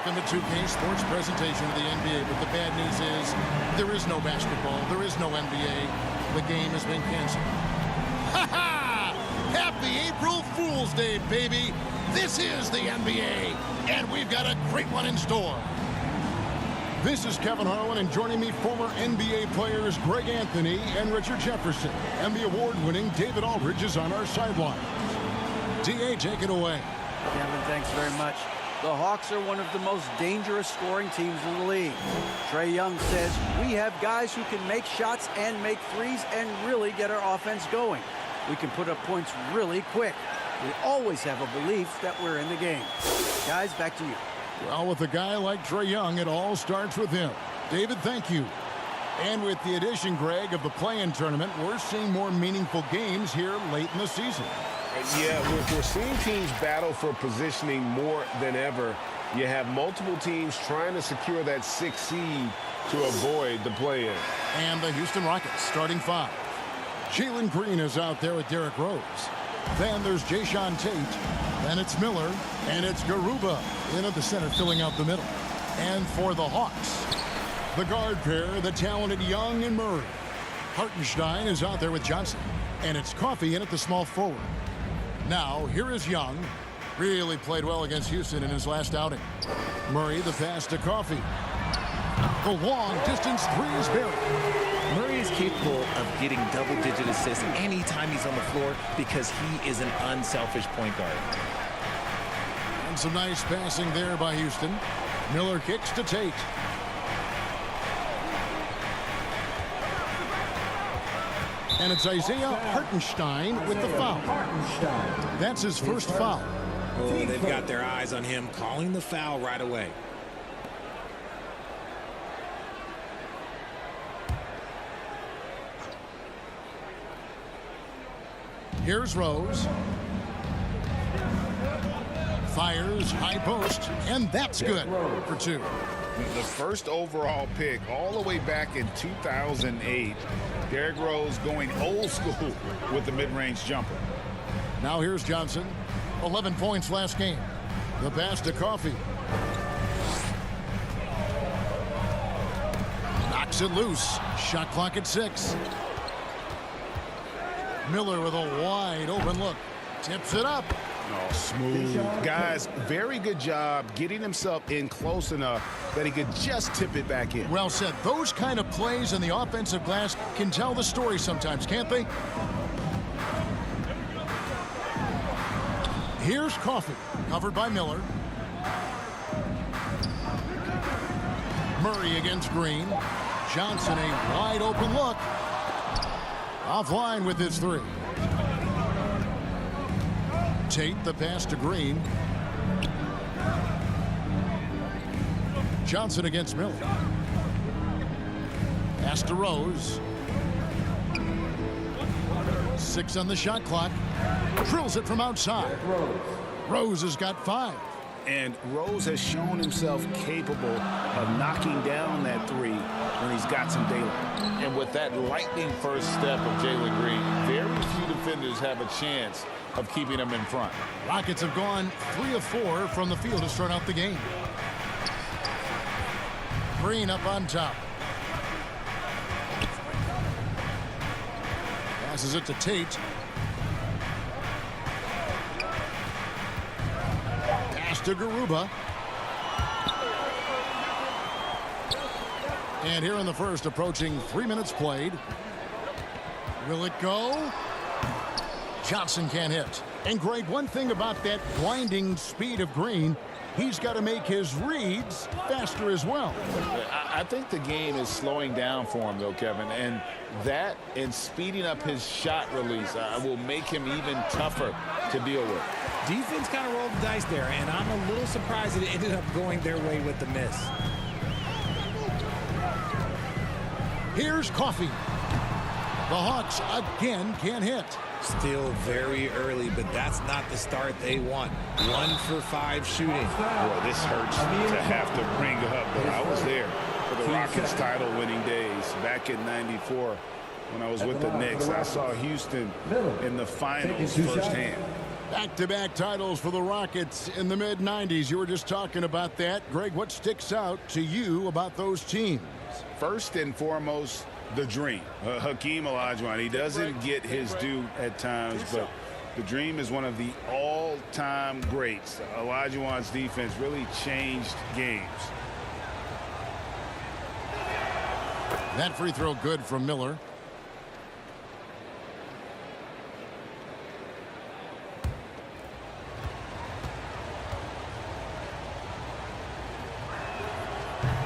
Welcome to 2K Sports presentation of the NBA, but the bad news is there is no basketball, there is no NBA. The game has been canceled. Ha ha! Happy April Fool's Day, baby! This is the NBA, and we've got a great one in store. This is Kevin Harlan, and joining me, former NBA players Greg Anthony and Richard Jefferson. And the award-winning David Aldridge is on our sideline. D.A., take it away. Kevin, thanks very much. The Hawks are one of the most dangerous scoring teams in the league. Trae Young says, we have guys who can make shots and make threes and really get our offense going. We can put up points really quick. We always have a belief that we're in the game. Guys, back to you. Well, with a guy like Trae Young, it all starts with him. David, thank you. And with the addition, Greg, of the play-in tournament, we're seeing more meaningful games here late in the season. Yeah, we're seeing teams battle for positioning more than ever. You have multiple teams trying to secure that 6th seed to avoid the play-in. And the Houston Rockets starting 5. Jalen Green is out there with Derrick Rose. Then there's Jae'Sean Tate. Then it's Miller. And it's Garuba in at the center, filling out the middle. And for the Hawks, the guard pair, the talented Young and Murray. Hartenstein is out there with Johnson. And it's Coffey in at the small forward. Now, here is Young. Really played well against Houston in his last outing. Murray, the pass to Coffey. The long-distance three is buried. Murray is capable of getting double-digit assists anytime he's on the floor because he is an unselfish point guard. And some nice passing there by Houston. Miller kicks to Tate. And it's Isaiah Hartenstein with the foul. That's his first foul. Oh, they've got their eyes on him, calling the foul right away. Here's Rose. Fires, high post, and that's good for 2. The first overall pick all the way back in 2008. Derrick Rose going old school with the mid-range jumper. Now here's Johnson. 11 points last game. The pass to Coffey. Knocks it loose. Shot clock at 6. Miller with a wide open look. Tips it up. Oh, smooth. Guys, very good job getting himself in close enough that he could just tip it back in. Well said. Those kind of plays in the offensive glass can tell the story sometimes, can't they? Here's Coffey, covered by Miller. Murray against Green. Johnson, a wide open look. Offline with his 3. Tate, the pass to Green. Johnson against Miller. Pass to Rose. 6 on the shot clock. Drills it from outside. Rose has got 5. And Rose has shown himself capable of knocking down that 3 when he's got some daylight. And with that lightning first step of Jalen Green, very few defenders have a chance of keeping him in front. Rockets have gone 3 of 4 from the field to start out the game. Green up on top. Passes it to Tate. Pass to Garuba. And here in the first, approaching 3 minutes played. Will it go? Johnson can't hit. And Greg, one thing about that blinding speed of Green, he's got to make his reads faster as well. I think the game is slowing down for him, though, Kevin. And that and speeding up his shot release will make him even tougher to deal with. Defense kind of rolled the dice there, and I'm a little surprised that it ended up going their way with the miss. Here's Coffey. The Hawks again can't hit. Still very early, but that's not the start they want. 1 for 5 shooting. Boy, this hurts to have to bring up, but I was there for the Rockets title-winning days back in '94 when I was with the Knicks. I saw Houston in the finals firsthand. Back-to-back titles for the Rockets in the mid-90s. You were just talking about that. Greg, what sticks out to you about those teams? First and foremost, the dream. Hakeem Olajuwon, he doesn't get his due at times, but the dream is one of the all-time greats. Olajuwon's defense really changed games. That free throw good from Miller.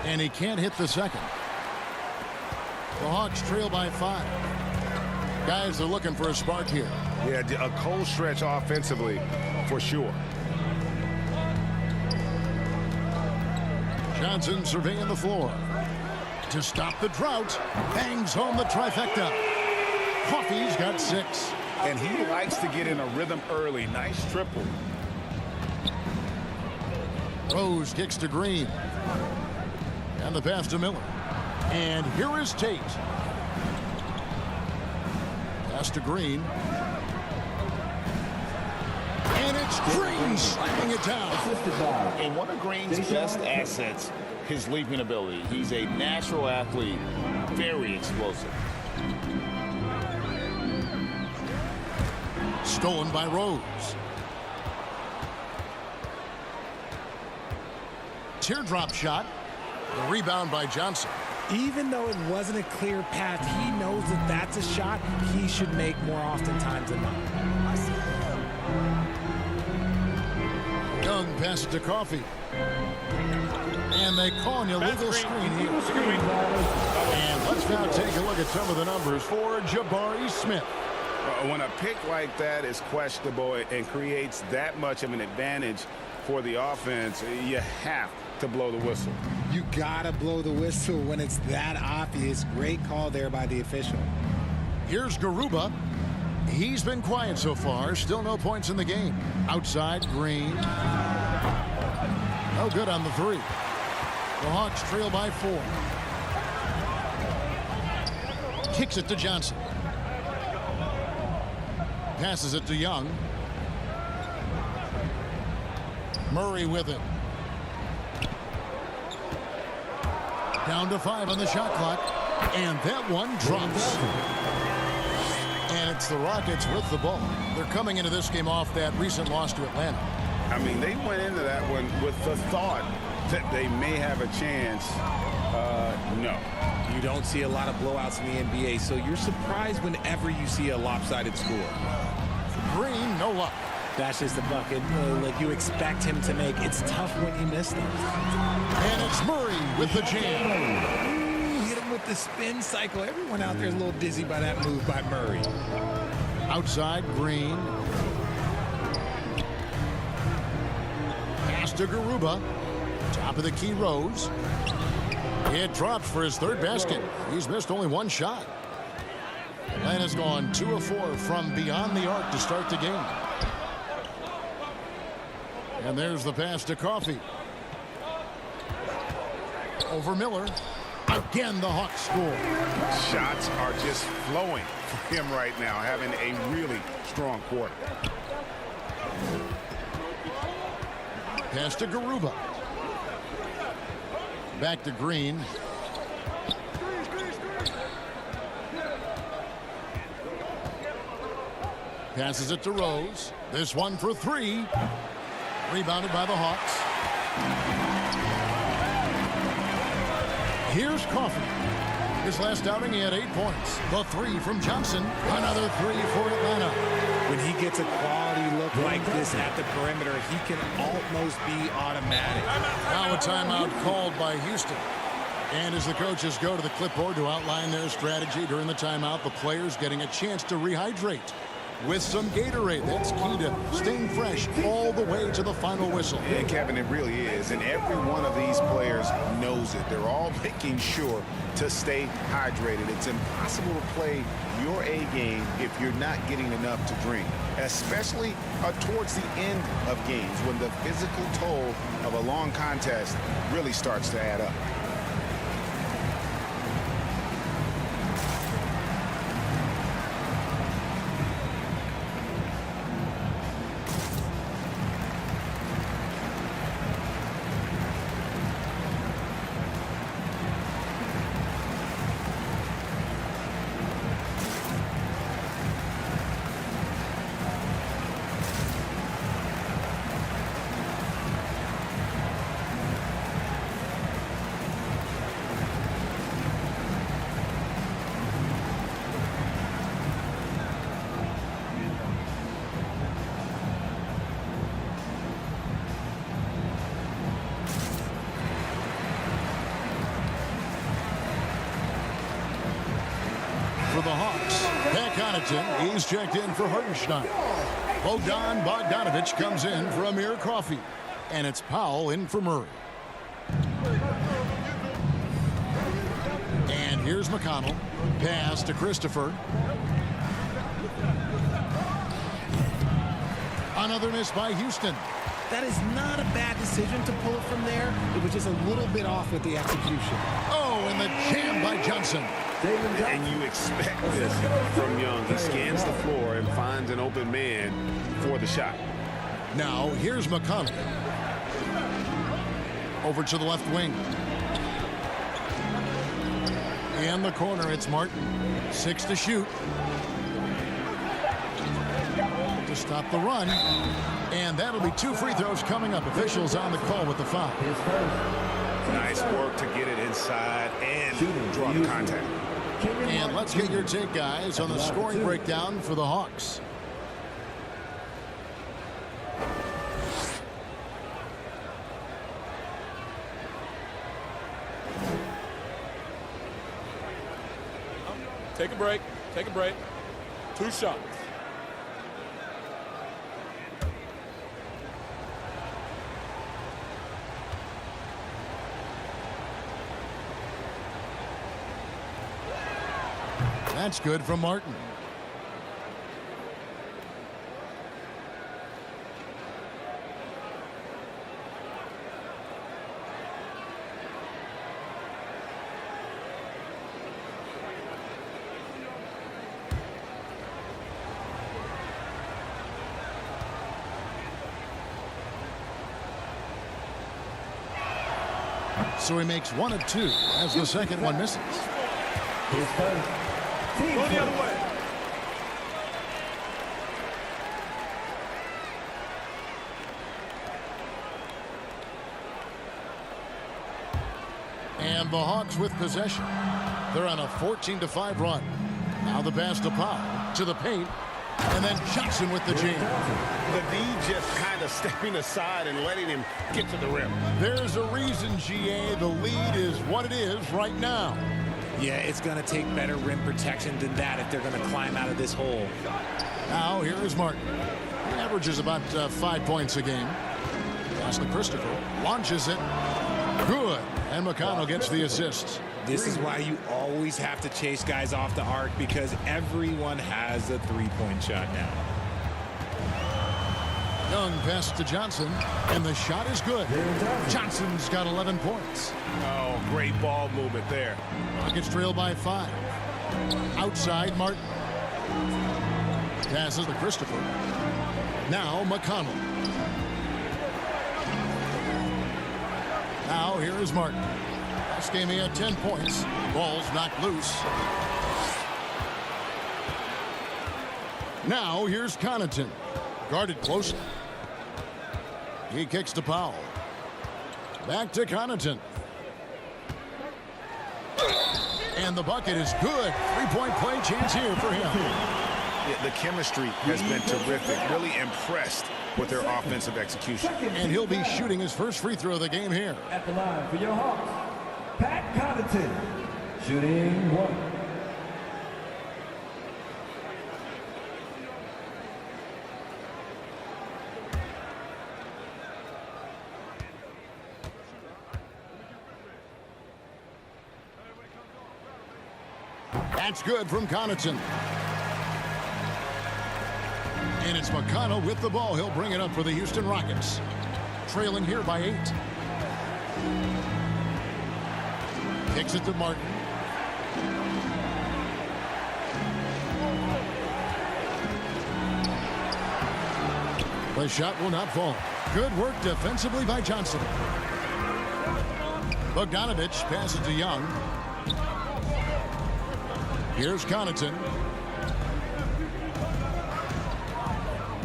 And he can't hit the second. The Hawks trail by 5. Guys are looking for a spark here. Yeah, a cold stretch offensively for sure. Johnson surveying the floor. To stop the drought, bangs home the trifecta. Coffey's got 6. And he likes to get in a rhythm early. Nice triple. Rose kicks to Green. And the pass to Miller. And here is Tate. Pass to Green. And it's Green slamming it down. And one of Green's best assets, his leaping ability. He's a natural athlete, very explosive. Stolen by Rose. Teardrop shot. The rebound by Johnson. Even though it wasn't a clear path, he knows that that's a shot he should make more oftentimes than not. Young passes to Coffey. And they call an illegal screen here. And let's now take a look at some of the numbers for Jabari Smith. When a pick like that is questionable and creates that much of an advantage for the offense, you have to blow the whistle. You gotta blow the whistle when it's that obvious. Great call there by the official. Here's Garuba. He's been quiet so far. Still no points in the game. Outside, Green. No good on the 3. The Hawks trail by 4. Kicks it to Johnson. Passes it to Young. Murray with it. Down to 5 on the shot clock. And that one drops. And it's the Rockets with the ball. They're coming into this game off that recent loss to Atlanta. I mean, they went into that one with the thought that they may have a chance. No. You don't see a lot of blowouts in the NBA, so you're surprised whenever you see a lopsided score. Green, no luck. That's just the bucket like you expect him to make. It's tough when you miss them. And it's Murray with the jam. Hit him with the spin cycle. Everyone out there is a little dizzy by that move by Murray. Outside, Green. Pass to Garuba. Top of the key, Rose. It drops for his 3rd basket. He's missed only 1 shot. Atlanta's gone 2 of 4 from beyond the arc to start the game. And there's the pass to Coffey. Over Miller. Again, the Hawks score. Shots are just flowing for him right now, having a really strong quarter. Pass to Garuba. Back to Green. Passes it to Rose. This one for 3. Rebounded by the Hawks. Here's Coffey. His last outing, he had 8 points. The 3 from Johnson. Another 3 for Atlanta. When he gets a quality look like this at the perimeter, he can almost be automatic. Now a timeout called by Houston. And as the coaches go to the clipboard to outline their strategy during the timeout, the players getting a chance to rehydrate with some Gatorade. That's key to staying fresh all the way to the final whistle. And Kevin, it really is. And every one of these players knows it. They're all making sure to stay hydrated. It's impossible to play your A game if you're not getting enough to drink, especially towards the end of games when the physical toll of a long contest really starts to add up. Hawks. Pat Connaughton, he's checked in for Hartenstein. Bogdan Bogdanovic comes in for Amir Coffey. And it's Powell in for Murray. And here's McConnell. Pass to Christopher. Another miss by Houston. That is not a bad decision to pull it from there. It was just a little bit off with the execution. Oh, and the jam by Johnson. And you expect this from Young. He scans the floor and finds an open man for the shot. Now, here's McConnell. Over to the left wing. In the corner, it's Martin. 6 to shoot. To stop the run. And that'll be 2 free throws coming up. Officials on the call with the foul. Nice work to get it inside and draw the contact. And let's get your take, guys, on the scoring breakdown for the Hawks. Take a break. Take a break. 2 shots. That's good from Martin. So he makes 1 of 2 as the second one misses. Go the other way. And the Hawks with possession. They're on a 14-5 run. Now the pass to Powell to the paint. And then Johnson with the jam. The D just kind of stepping aside and letting him get to the rim. There's a reason, GA, the lead is what it is right now. Yeah, it's going to take better rim protection than that if they're going to climb out of this hole. Now here is Martin. He averages about 5 points a game. Pass to Christopher. Launches it. Good. And McConnell gets the assist. This is why you always have to chase guys off the arc, because everyone has a three-point shot now. Young pass to Johnson, and the shot is good. Johnson's got 11 points. Oh, great ball movement there. Rockets trail by 5. Outside, Martin. Passes to Christopher. Now McConnell. Now here is Martin. Last game he had 10 points. Ball's knocked loose. Now here's Connaughton. Guarded closely. He kicks to Powell. Back to Connaughton. And the bucket is good. 3-point play chance here for him. Yeah, the chemistry has been terrific. Really impressed with their offensive execution. And he'll be shooting his first free throw of the game here. At the line for your Hawks, Pat Connaughton, shooting 1. That's good from Connaughton. And it's McConnell with the ball. He'll bring it up for the Houston Rockets. Trailing here by 8. Kicks it to Martin. The shot will not fall. Good work defensively by Johnson. Bogdanovic passes to Young. Here's Connaughton.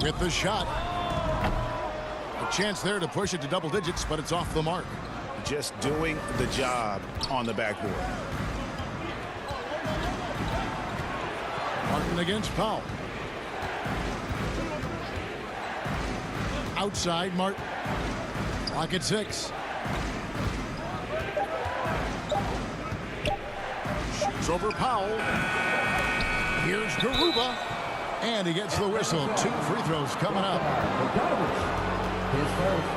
With the shot. A chance there to push it to double digits, but it's off the mark. Just doing the job on the backboard. Martin against Powell. Outside, Martin. Clock at 6. Shoots over Powell. Here's Garuba. And he gets the whistle. 2 free throws coming up. His first.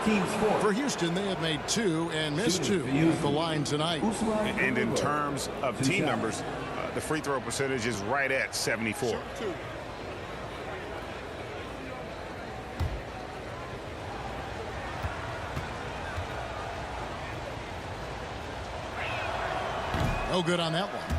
Team's fourth. For Houston, they have made 2 and missed 2 at the line tonight. And in terms of team numbers, the free throw percentage is right at 74. No good on that one.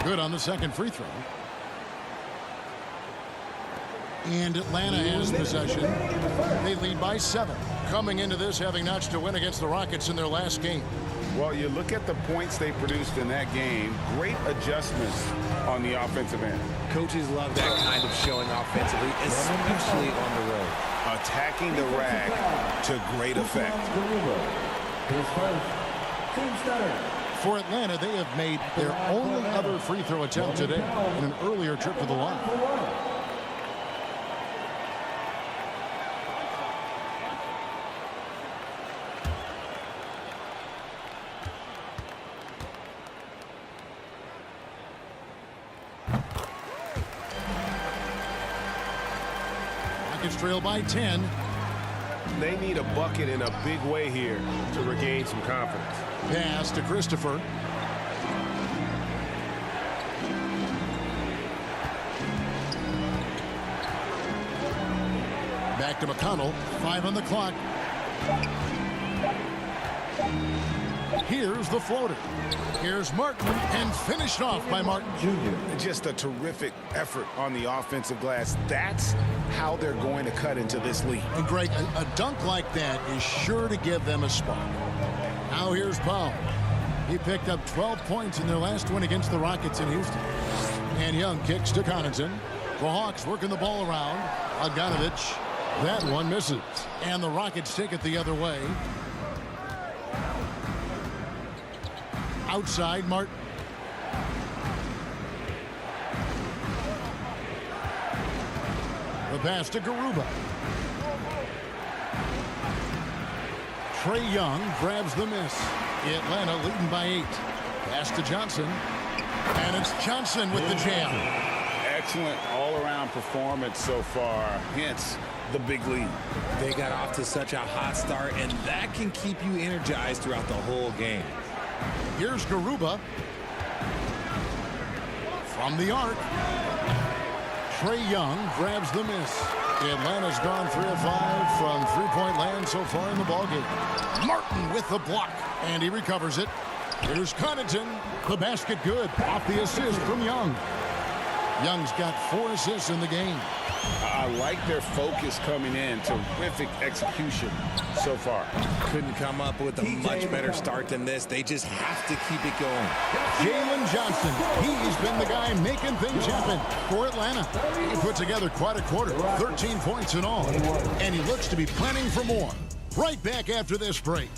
Good on the second free throw. And Atlanta has possession. They lead by 7. Coming into this having notched a win against the Rockets in their last game. Well, you look at the points they produced in that game. Great adjustments on the offensive end. Coaches love that kind of showing offensively, especially on the road. Attacking the rack to great effect. His first. Team's third. For Atlanta, they have made their only other free throw attempt today in an earlier trip to the line. Rockets trail by 10. They need a bucket in a big way here to regain some confidence. Pass to Christopher. Back to McConnell. 5 on the clock. Here's the floater. Here's Martin, and finished off by Martin. Just a terrific effort on the offensive glass. That's how they're going to cut into this lead. And Greg, a dunk like that is sure to give them a spark. Now here's Powell. He picked up 12 points in their last win against the Rockets in Houston. And Young kicks to Connaughton. The Hawks working the ball around. Bogdanovich. That one misses. And the Rockets take it the other way. Outside, Martin. The pass to Garuba. Trae Young grabs the miss. Atlanta leading by 8. Pass to Johnson. And it's Johnson with the jam. Excellent all-around performance so far, hence the big lead. They got off to such a hot start, and that can keep you energized throughout the whole game. Here's Garuba. From the arc. Trae Young grabs the miss. Atlanta's gone 3 of 5 from three-point land so far in the ballgame. Martin with the block, and he recovers it. Here's Connaughton. The basket good. Off the assist from Young. Young's got 4 assists in the game. I like their focus coming in. Terrific execution so far. Couldn't come up with a much better start than this. They just have to keep it going. Jalen Johnson, he's been the guy making things happen for Atlanta. He put together quite a quarter, 13 points in all, and he looks to be planning for more. Right back after this break.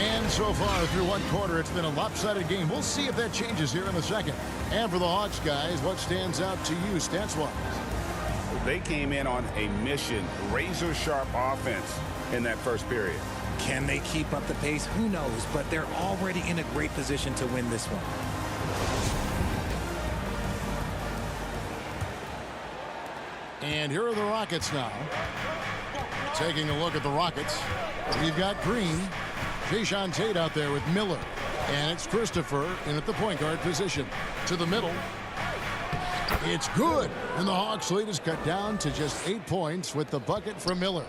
And so far through one quarter, it's been a lopsided game. We'll see if that changes here in a second. And for the Hawks, guys, what stands out to you stats-wise? They came in on a mission, razor-sharp offense in that first period. Can they keep up the pace? Who knows, but they're already in a great position to win this one. And here are the Rockets now. Taking a look at the Rockets. We've got Green. Jae'Sean Tate out there with Miller. And it's Christopher in at the point guard position. To the middle. It's good. And the Hawks lead is cut down to just 8 points with the bucket from Miller.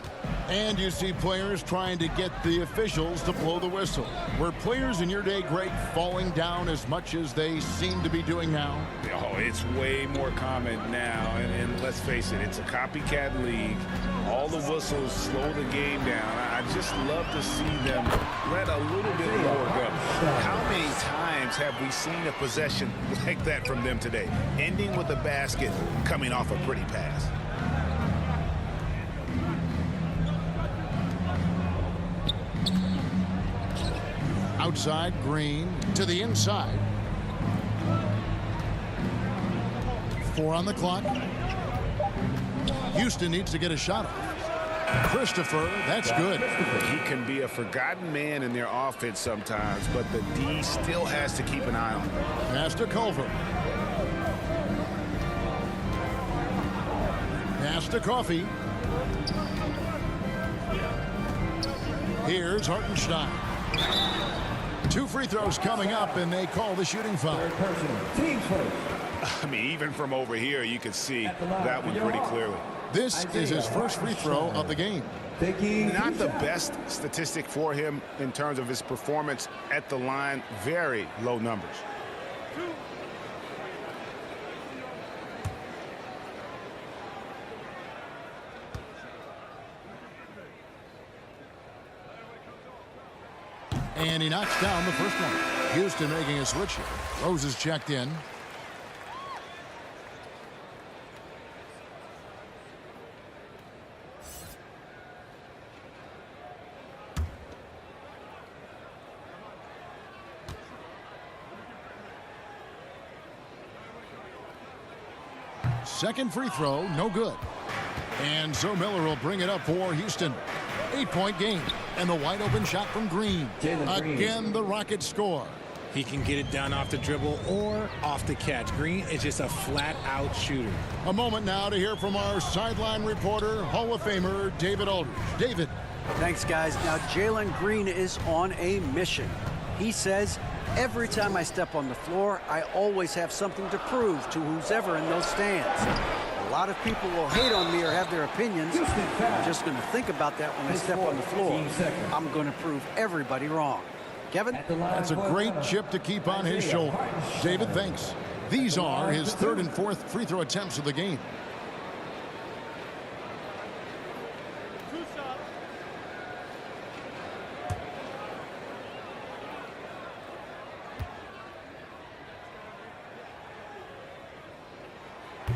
And you see players trying to get the officials to blow the whistle. Were players in your day, Greg, falling down as much as they seem to be doing now? Oh, it's way more common now. And let's face it, it's a copycat league. All the whistles slow the game down. I just love to see them let a little bit more go. How many times have we seen a possession like that from them today? Ending with a basket, coming off a pretty pass. Outside, Green to the inside. 4 on the clock. Houston needs to get a shot off. Christopher, that's good. He can be a forgotten man in their offense sometimes, but the D still has to keep an eye on him. Pass to Culver. Pass to Coffee. Here's Hartenstein. 2 free throws coming up, and they call the shooting foul. Team first. I mean, even from over here, you could see that one pretty clearly. This is his first free throw of the game. Not the best statistic for him in terms of his performance at the line. Very low numbers. And he knocks down the first one. Houston making a switch here. Rose is checked in. Second free throw, no good. And so Miller will bring it up for Houston. 8-point game. And the wide open shot from Green. Again, the Rockets score. He can get it done off the dribble or off the catch. Green is just a flat-out shooter. A moment now to hear from our sideline reporter, Hall of Famer David Aldridge. David. Thanks, guys. Now, Jalen Green is on a mission. He says, every time I step on the floor, I always have something to prove to who's ever in those stands. A lot of people will hate on me or have their opinions. I'm just going to think about that when I step on the floor. I'm going to prove everybody wrong. Kevin? That's a great chip to keep on his shoulder. David, thanks. These are his 3rd and 4th free throw attempts of the game.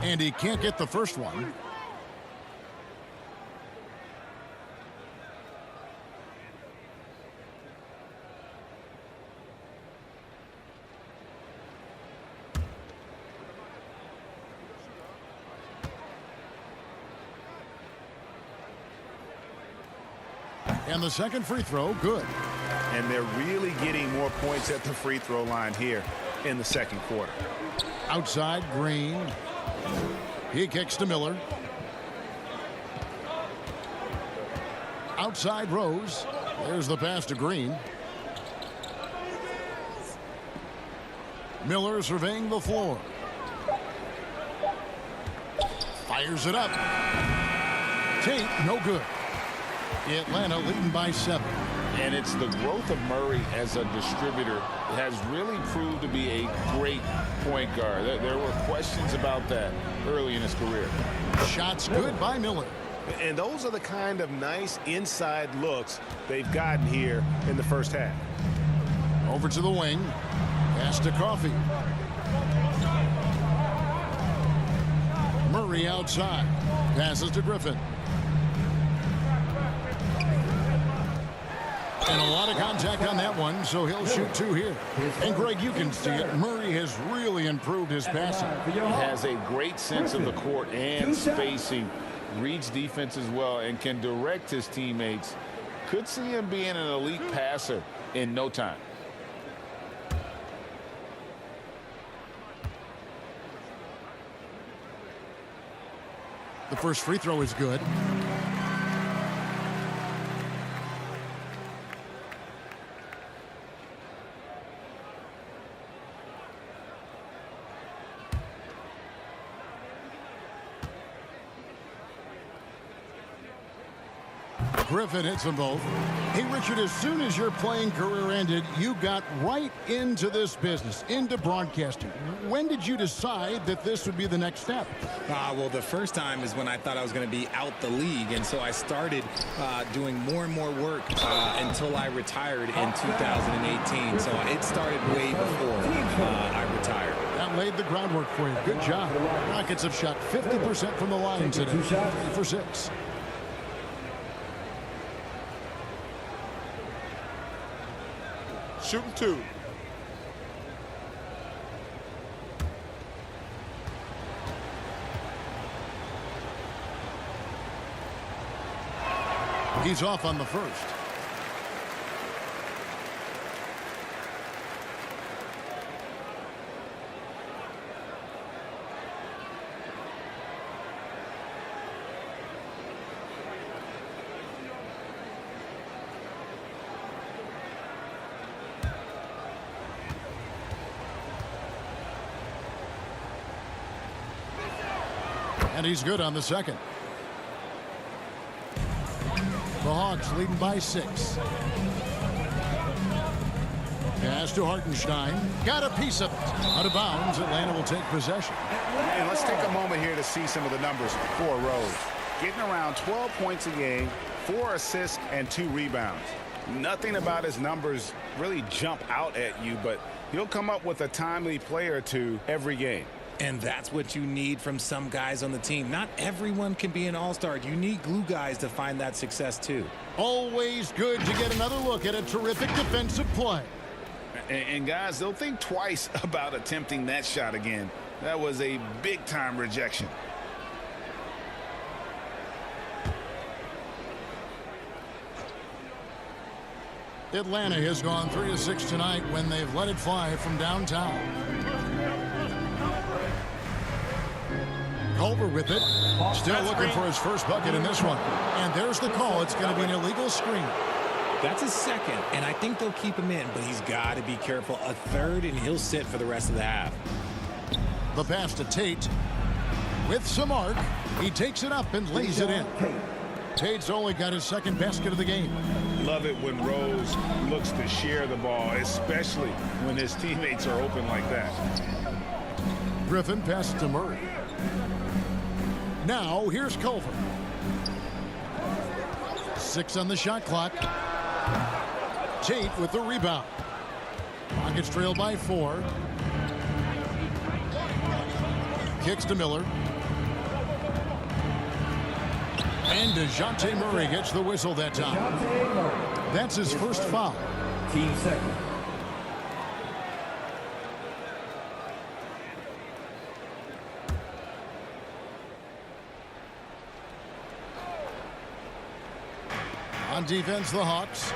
And he can't get the first one. And the second free throw, good. And they're really getting more points at the free throw line here in the second quarter. Outside, Green. He kicks to Miller. Outside, Rose. There's the pass to Green. Miller surveying the floor. Fires it up. Tate, no good. Atlanta leading by 7. And it's the growth of Murray as a distributor has really proved to be a great point guard. There were questions about that early in his career. Shots good by Miller. And those are the kind of nice inside looks they've gotten here in the first half. Over to the wing. Pass to Coffee. Murray outside. Passes to Griffin. And a lot of contact on that one, so he'll shoot 2 here. And, Greg, you can see it. Murray has really improved his passing. He has a great sense of the court and spacing. Reads defense as well and can direct his teammates. Could see him being an elite passer in no time. The first free throw is good. Griffin hits them both. Hey, Richard, as soon as your playing career ended, you got right into this business, into broadcasting. When did you decide that this would be the next step? Well, the first time is when I thought I was going to be out the league, and so I started doing more and more work until I retired in 2018. So it started way before I retired. That laid the groundwork for you. Good job. Rockets have shot 50% from the line today. 3 for 6. shooting 2. He's off on the first. And he's good on the second. The Hawks leading by 6. Pass to Hartenstein. Got a piece of it. Out of bounds. Atlanta will take possession. And let's take a moment here to see some of the numbers for Rose. Getting around 12 points a game, 4 assists, and 2 rebounds. Nothing about his numbers really jump out at you, but he'll come up with a timely play or two every game. And that's what you need from some guys on the team. Not everyone can be an all-star. You need glue guys to find that success too. Always good to get another look at a terrific defensive play. And guys, they'll think twice about attempting that shot again. That was a big-time rejection. Atlanta has gone 3 of 6 tonight when they've let it fly from downtown. Culver with it. Still looking for his first bucket in this one. And there's the call. It's going to be an illegal screen. That's his second, and I think they'll keep him in, but he's got to be careful. A third, and he'll sit for the rest of the half. The pass to Tate. With some arc, he takes it up and lays it in. Tate's only got his second basket of the game. Love it when Rose looks to share the ball, especially when his teammates are open like that. Griffin passes to Murray. Now, here's Culver. 6 on the shot clock. Tate with the rebound. Rockets trail by 4. Kicks to Miller. And DeJounte Murray gets the whistle that time. That's his first foul. Team second. On defense, the Hawks.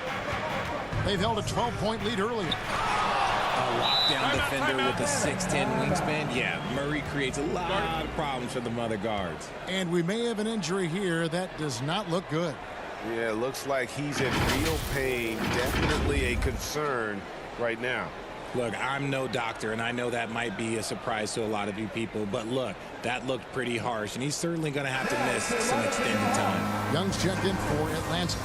They've held a 12-point lead earlier. A lockdown defender with a 6'10 wingspan. Yeah, Murray creates a lot of problems for the other guards. And we may have an injury here that does not look good. Yeah, it looks like he's in real pain. Definitely a concern right now. Look, I'm no doctor, and I know that might be a surprise to a lot of you people, but look, that looked pretty harsh, and he's certainly going to have to miss some extended time. Young's checked in for Atlanta.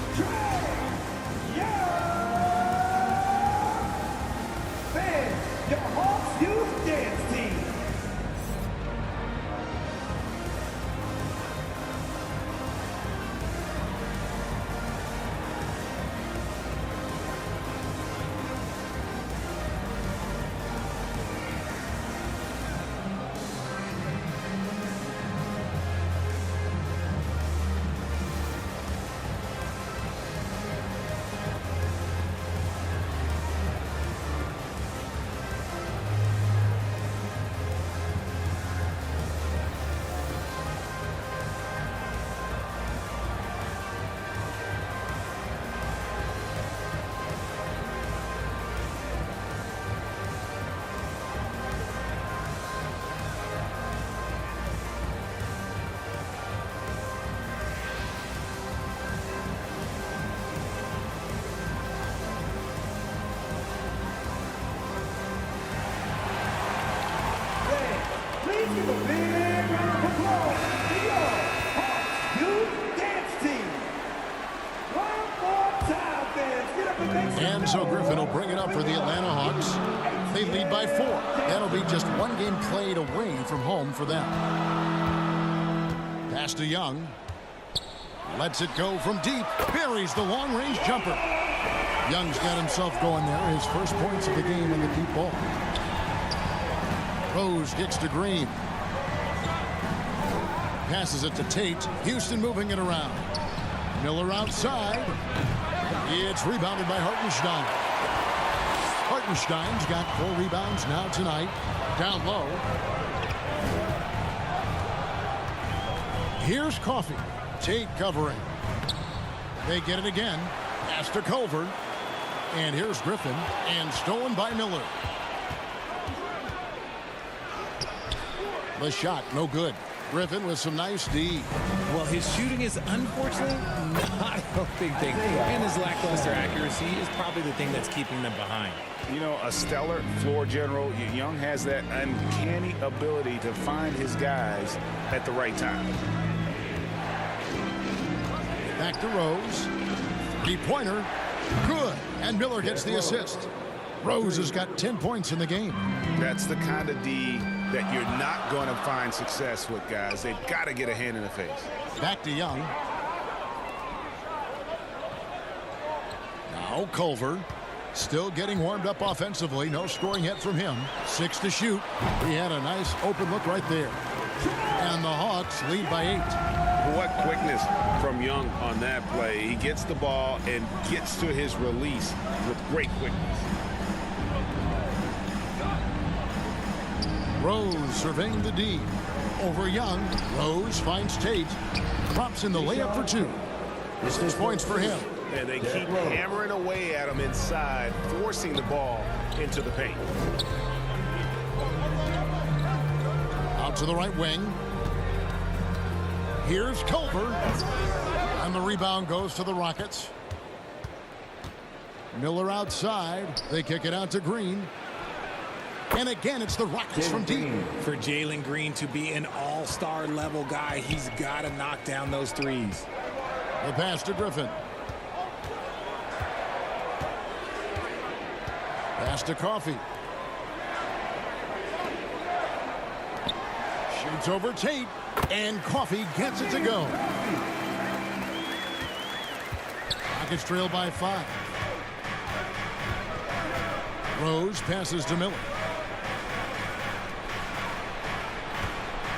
Fans, your Hawks Youth Dance Team. Please give a big round of applause to your Hawks Youth Dance Team. One more time, fans. Get up and make some And so Griffin will bring it up for the Atlanta Hawks. They lead by 4. That'll be just one game played away from home for them. Pass to Young. Lets it go from deep. Buries the long-range jumper. Young's got himself going there. His first points of the game on the deep ball. Rose kicks to Green. Passes it to Tate. Houston moving it around. Miller outside. It's rebounded by Hartenstein. Hartenstein's got 4 rebounds now tonight. Down low. Here's Coffey. Tate covering. They get it again. Pass to Culver. And here's Griffin. And stolen by Miller. The shot, no good. Griffin with some nice D. Well, his shooting is unfortunately not a big thing. And his lackluster accuracy is probably the thing that's keeping them behind. You know, a stellar floor general. Young has that uncanny ability to find his guys at the right time. Back to Rose. 3-pointer. Good. And Miller gets the assist. Rose has got 10 points in the game. That's the kind of D that you're not going to find success with, guys. They've got to get a hand in the face. Back to Young. Now Culver. Still getting warmed up offensively. No scoring yet from him. 6 to shoot. He had a nice open look right there. And the Hawks lead by 8. What quickness from Young on that play. He gets the ball and gets to his release with great quickness. Rose surveying the D. Over Young. Rose finds Tate. Drops in the layup for 2. 6 points for him. And they keep hammering away at him inside, forcing the ball into the paint. Out to the right wing. Here's Culver. And the rebound goes to the Rockets. Miller outside. They kick it out to Green. And again, it's the Rockets from deep. For Jalen Green to be an all-star level guy, he's got to knock down those threes. The pass to Griffin. Pass to Coffey. Shoots over Tate. And Coffey gets it to go. Rockets trail by 5. Rose passes to Miller.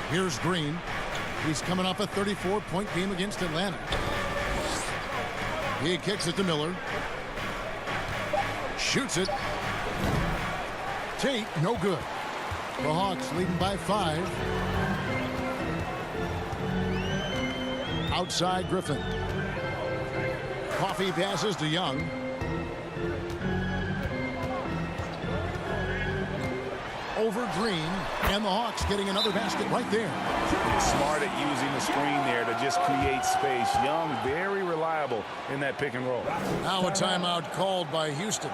Here's Green. He's coming off a 34-point game against Atlanta. He kicks it to Miller. Shoots it. Tate, no good. The Hawks leading by 5. Outside Griffin. Coffey passes to Young. Over Green. And the Hawks getting another basket right there. Smart at using the screen there to just create space. Young, very reliable in that pick and roll. Now a timeout called by Houston.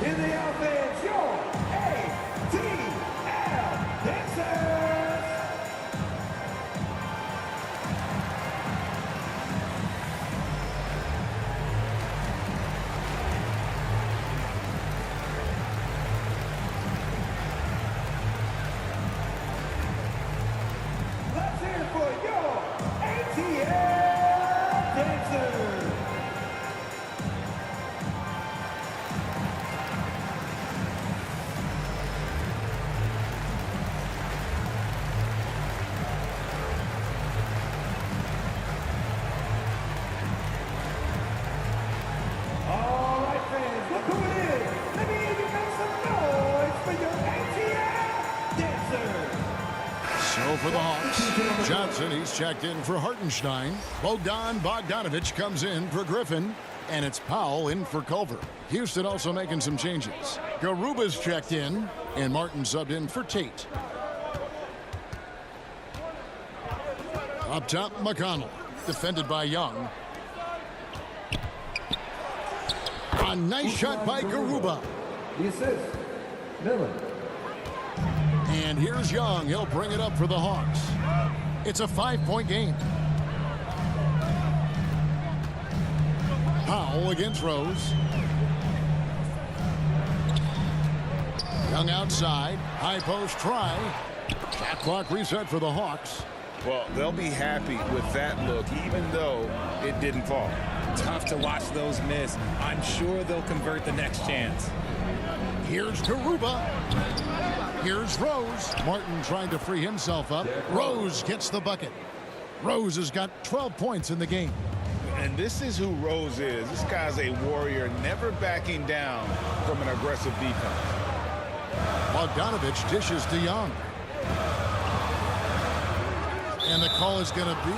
In the offense, your ATL Dancers. Let's hear it for your ATL Dancers. All right, fans, look who it is. Let me hear you make some noise for your ATL Dancers. So for the Hawks, Johnson, he's checked in for Hartenstein. Bogdanovich comes in for Griffin. And it's Powell in for Culver. Houston also making some changes. Garuba's checked in. And Martin subbed in for Tate. Up top, McConnell. Defended by Young. A nice shot by Garuba. The assist, Miller. And here's Young. He'll bring it up for the Hawks. It's a 5-point game. Powell against Rose. Young outside. High post try. Shot clock reset for the Hawks. Well, they'll be happy with that look, even though it didn't fall. Tough to watch those miss. I'm sure they'll convert the next chance. Here's Garuba. Here's Rose. Martin trying to free himself up. Rose gets the bucket. Rose has got 12 points in the game. And this is who Rose is. This guy's a warrior, never backing down from an aggressive defense. Bogdanovich dishes to Young. And the call is going to be,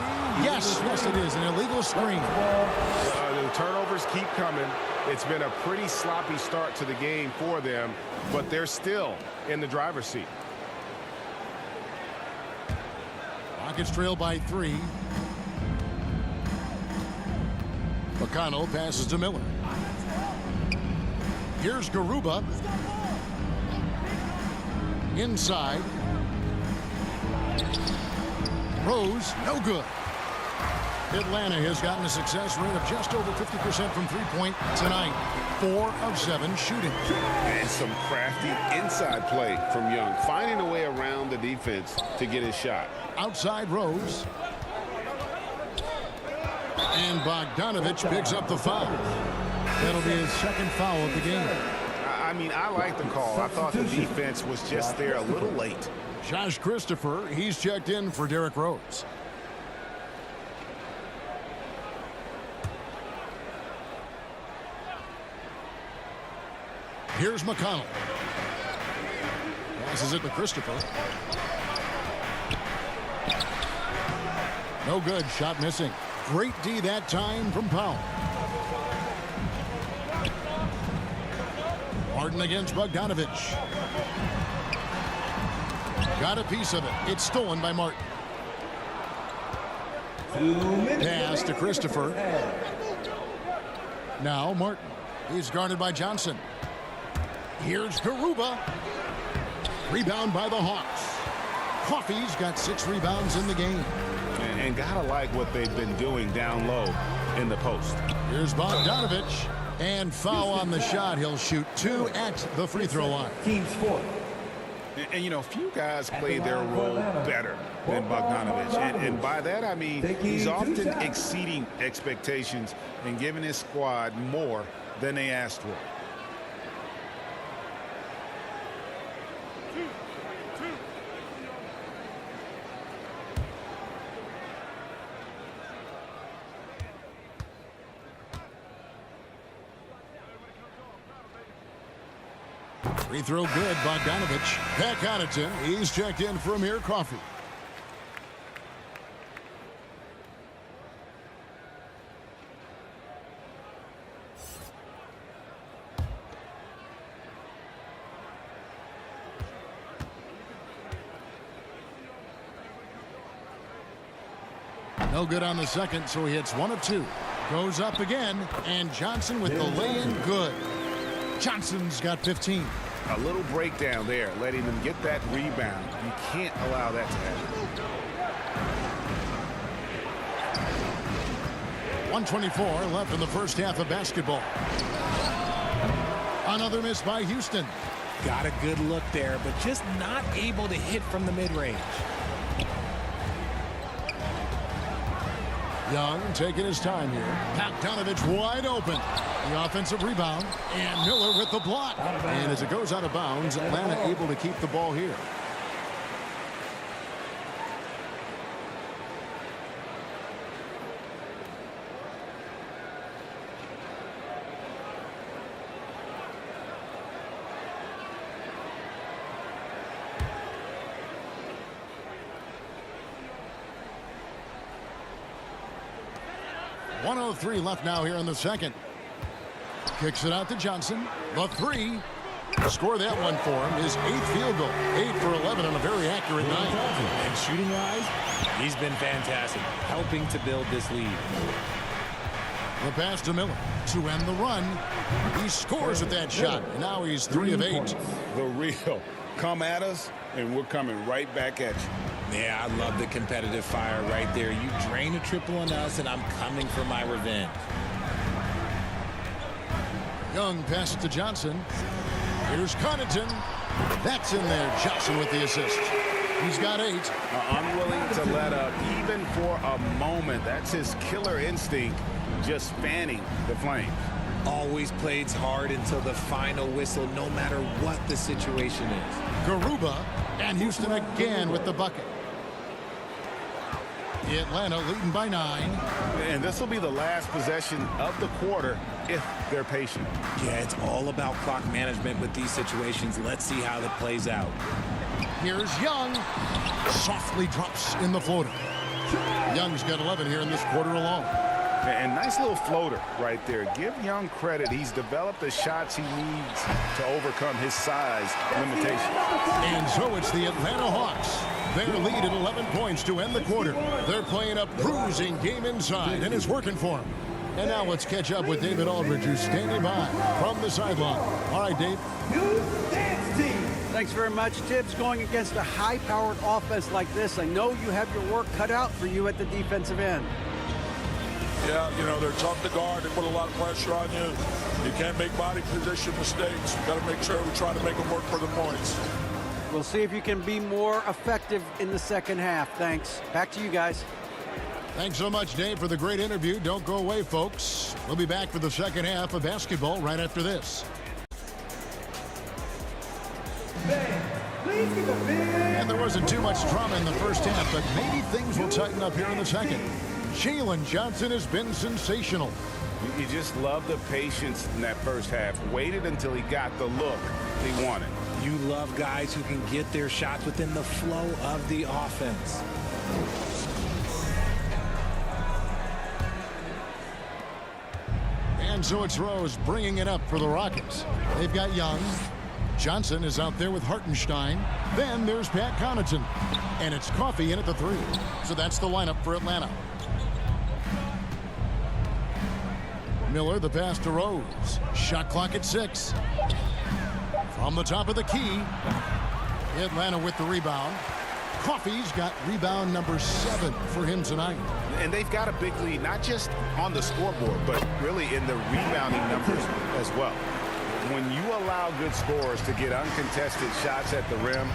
yes, it is, an illegal screen. The turnovers keep coming. It's been a pretty sloppy start to the game for them, but they're still in the driver's seat. Rockets trail by 3. McConnell passes to Miller. Here's Garuba. Inside. Rose, no good. Atlanta has gotten a success rate of just over 50% from three-point tonight. 4 of 7 shooting. And some crafty inside play from Young, finding a way around the defense to get his shot. Outside Rose. And Bogdanovich picks up the foul. That'll be his second foul of the game. I mean, I like the call. I thought the defense was just there a little late. Josh Christopher, he's checked in for Derrick Rose. Here's McConnell. Passes it to Christopher. No good. Shot missing. Great D that time from Powell. Martin against Bogdanovich. Got a piece of it. It's stolen by Martin. Pass to Christopher. Now Martin. He's guarded by Johnson. Here's Garuba. Rebound by the Hawks. Coffey's got 6 rebounds in the game. And gotta like what they've been doing down low in the post. Here's Bogdanovich. And foul on the shot. He'll shoot 2 at the free throw line. Team sport. And you know, few guys play their role better than Bogdanovich. And by that, I mean, he's often exceeding expectations and giving his squad more than they asked for. Free throw good, Bogdanovich. Pat Connaughton, he's checked in for Amir Coffey. No good on the second, so he hits 1 of 2. Goes up again, and Johnson with the lay-in good. Johnson's got 15. A little breakdown there, letting them get that rebound. You can't allow that to happen. 124 left in the first half of basketball. Another miss by Houston. Got a good look there, but just not able to hit from the mid-range. Young taking his time here. Bogdanovich wide open. The offensive rebound. And Miller with the block. And as it goes out of bounds, Atlanta able to keep the ball here. .103 left now here in the second. Kicks it out to Johnson. The 3. Score that one for him. His 8th field goal. 8 for 11 on a very accurate night. And shooting-wise, he's been fantastic, helping to build this lead. The pass to Miller to end the run. He scores with that shot. Now he's 3 of 8. The real. Come at us, and we're coming right back at you. Yeah, I love the competitive fire right there. You drain a triple on us, and I'm coming for my revenge. Young passes to Johnson. Here's Connaughton. That's in there. Johnson with the assist. He's got 8. Unwilling to let up even for a moment. That's his killer instinct, just fanning the flames. Always plays hard until the final whistle, no matter what the situation is. Garuba, and Houston again with the bucket. Atlanta leading by 9. And this will be the last possession of the quarter if they're patient. Yeah, it's all about clock management with these situations. Let's see how that plays out. Here's Young. Softly drops in the floater. Young's got 11 here in this quarter alone. And nice little floater right there. Give Young credit. He's developed the shots he needs to overcome his size limitations. And so it's the Atlanta Hawks. Their lead at 11 points to end the quarter. They're playing a bruising game inside, and it's working for them. And now let's catch up with David Aldridge, who's standing by from the sideline. All right, Dave. Thanks very much, Tibbs. Going against a high-powered offense like this, I know you have your work cut out for you at the defensive end. Yeah, you know, they're tough to guard. They put a lot of pressure on you. You can't make body position mistakes. You got to make sure we try to make them work for the points. We'll see if you can be more effective in the second half. Thanks. Back to you guys. Thanks so much, Dave, for the great interview. Don't go away, folks. We'll be back for the second half of basketball right after this. And there wasn't too much drama in the first half, but maybe things will tighten up here in the second. Jalen Johnson has been sensational. You just love the patience in that first half. Waited until he got the look he wanted. You love guys who can get their shots within the flow of the offense. And so it's Rose bringing it up for the Rockets. They've got Young. Johnson is out there with Hartenstein. Then there's Pat Connaughton. And it's Coffey in at the 3. So that's the lineup for Atlanta. Miller, the pass to Rose. Shot clock at 6. From the top of the key. Atlanta with the rebound. Coffey's got rebound number 7 for him tonight. And they've got a big lead, not just on the scoreboard, but really in the rebounding numbers as well. When you allow good scorers to get uncontested shots at the rim,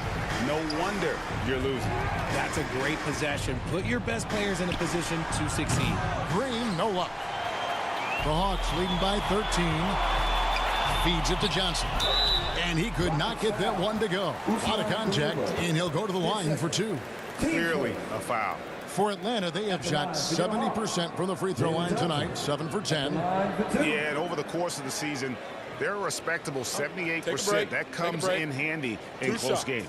no wonder you're losing. That's a great possession. Put your best players in a position to succeed. Green, no luck. The Hawks leading by 13. Feeds it to Johnson. And he could not get that one to go. Out of contact, and he'll go to the line for 2. Clearly a foul. For Atlanta, they have shot 70% from the free throw line tonight, 7 for 10. Yeah, and over the course of the season, they're a respectable 78%. That comes in handy in close games.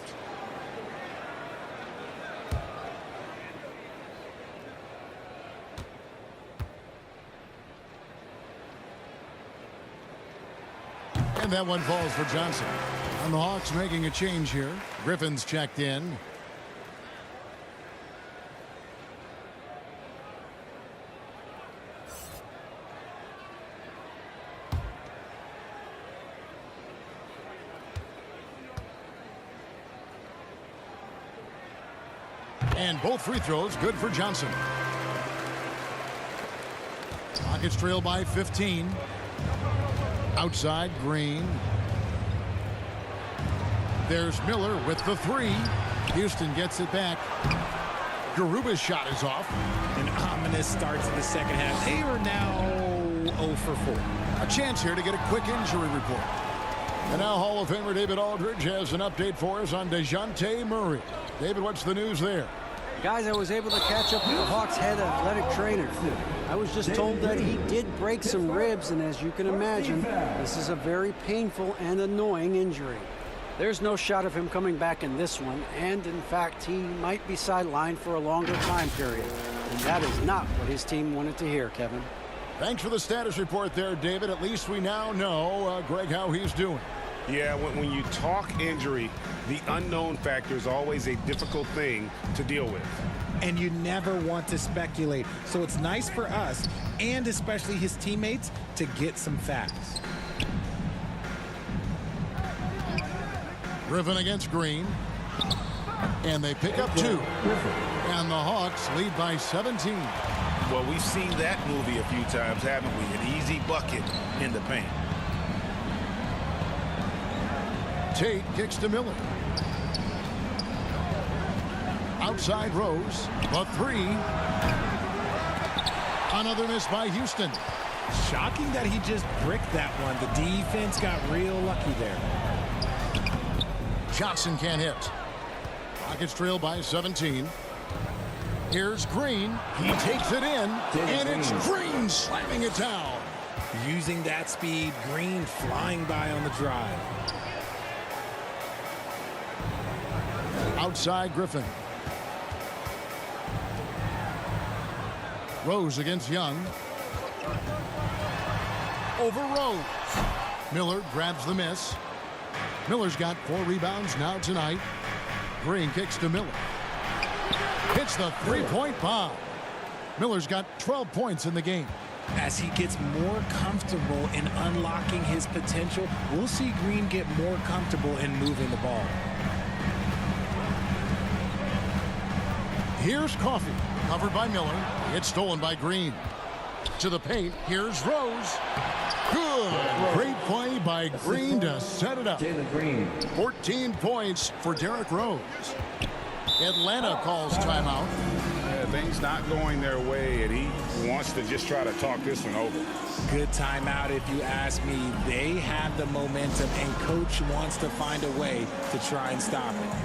And that one falls for Johnson. And the Hawks making a change here. Griffin's checked in. And both free throws good for Johnson. Rockets trail by 15. Outside, Green. There's Miller with the 3. Houston gets it back. Garuba's shot is off. An ominous start to the second half. They are now 0 for 4. A chance here to get a quick injury report. And now Hall of Famer David Aldridge has an update for us on DeJounte Murray. David, what's the news there? Guys, I was able to catch up with the Hawks head athletic trainer. I was just told that he did break some ribs, and as you can imagine, this is a very painful and annoying injury. There's no shot of him coming back in this one, and in fact, he might be sidelined for a longer time period. And that is not what his team wanted to hear, Kevin. Thanks for the status report there, David. At least we now know, Greg, how he's doing. Yeah, when you talk injury, the unknown factor is always a difficult thing to deal with. And you never want to speculate. So it's nice for us, and especially his teammates, to get some facts. Griffin against Green. And they pick up 2. And the Hawks lead by 17. Well, we've seen that movie a few times, haven't we? An easy bucket in the paint. Tate kicks to Miller. Outside Rose. The three. Another miss by Houston. Shocking that he just bricked that one. The defense got real lucky there. Johnson can't hit. Rockets trail by 17. Here's Green. He takes it in, and it's Green slamming it down. Using that speed, Green flying by on the drive. Outside Griffin. Rose against Young. Over Rose. Miller grabs the miss. Miller's got 4 rebounds now tonight. Green kicks to Miller. Hits the three-point bomb. Miller's got 12 points in the game. As he gets more comfortable in unlocking his potential, we'll see Green get more comfortable in moving the ball. Here's Coffey, covered by Miller. It's stolen by Green. To the paint, here's Rose. Good. Great play by Green to set it up. 14 points for Derrick Rose. Atlanta calls timeout. Yeah, things not going their way, and he wants to just try to talk this one over. Good timeout if you ask me. They have the momentum, and coach wants to find a way to try and stop it.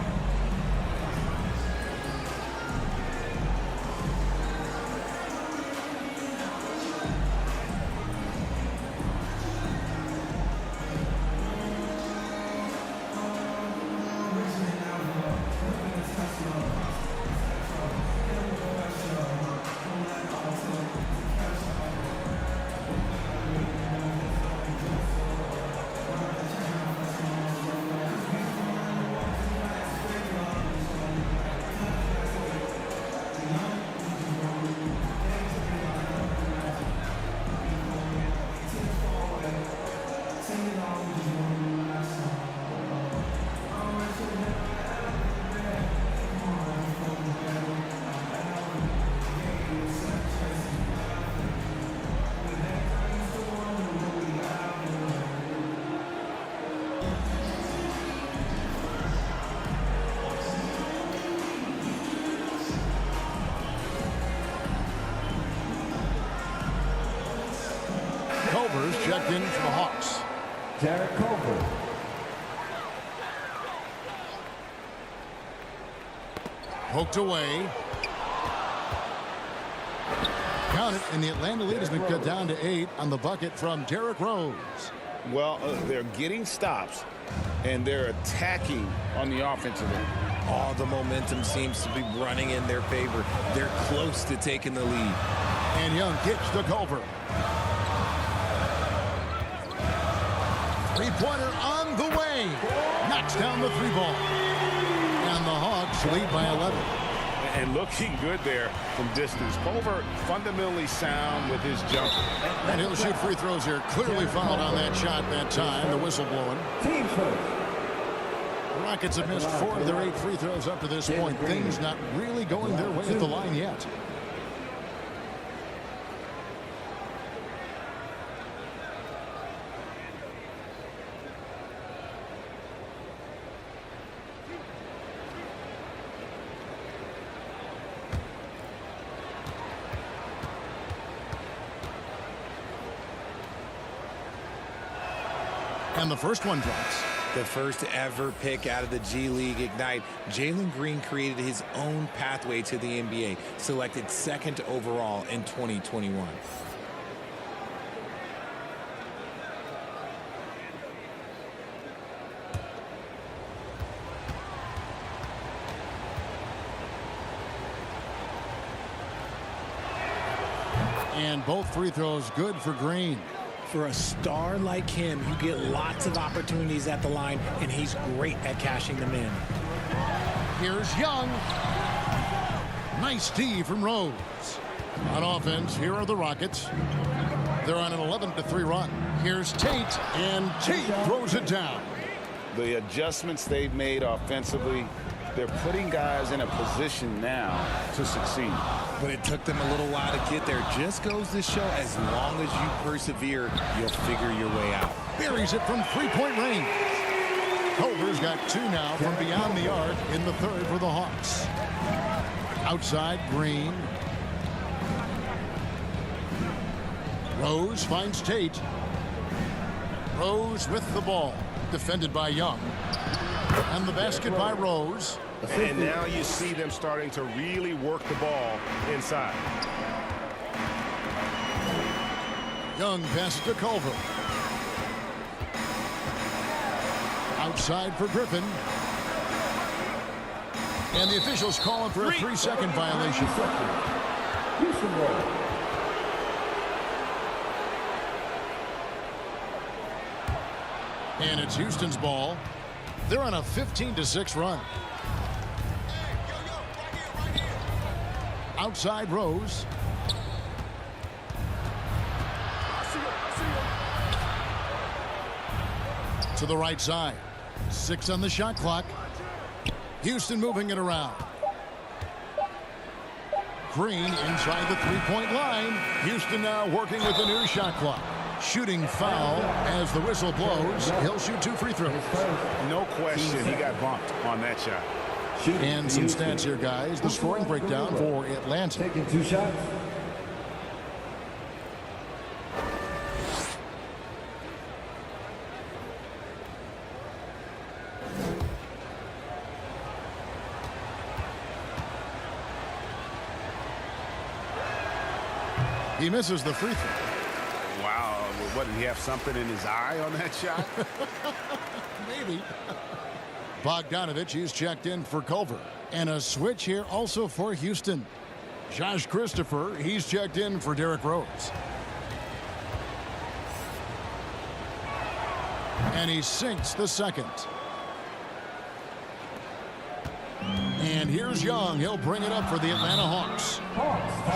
Culver's checked in for the Hawks. Derek Culver. Poked away. Count it, and the Atlanta lead has been cut down to 8 on the bucket from Derrick Rose. Well, they're getting stops, and they're attacking on the offensive end. All the momentum seems to be running in their favor. They're close to taking the lead. And Young kicks to Culver. Three-pointer on the way. Knocks down the three ball. And the Hawks lead by 11. And looking good there from distance. Culver fundamentally sound with his jumper. And he'll shoot free throws here. Clearly fouled on that shot that time. The whistle blowing. Team first. The Rockets have missed 4 of their 8 free throws up to this point. Things not really going their way at the line yet. And the first one drops. The first ever pick out of the G League Ignite, Jalen Green created his own pathway to the NBA, selected 2nd overall in 2021. And both free throws good for Green. For a star like him, you get lots of opportunities at the line, and he's great at cashing them in. Here's Young. Nice D from Rose. On offense, here are the Rockets. They're on an 11-3 run. Here's Tate, and Tate throws it down. The adjustments they've made offensively, they're putting guys in a position now to succeed. But it took them a little while to get there. Just goes to show, as long as you persevere, you'll figure your way out. Buries it from three-point range. Culver's got 2 now from beyond the arc in the third for the Hawks. Outside, Green. Rose finds Tate. Rose with the ball. Defended by Young. And the basket by Rose. And now you see them starting to really work the ball inside. Young passes to Culver. Outside for Griffin. And the officials calling for a 3-second violation. And it's Houston's ball. They're on a 15-6 run. Outside Rose. To the right side. 6 on the shot clock. Houston moving it around. Green inside the three-point line. Houston now working with the new shot clock. Shooting foul as the whistle blows. He'll shoot 2 free throws. No question he got bumped on that shot. And some stats here, guys. The scoring breakdown for Atlanta. Taking 2 shots. He misses the free throw. Wow, what, did he have something in his eye on that shot? Maybe. Bogdanovich is checked in for Culver. And a switch here also for Houston. Josh Christopher, he's checked in for Derrick Rose. And he sinks the second. And here's Young. He'll bring it up for the Atlanta Hawks.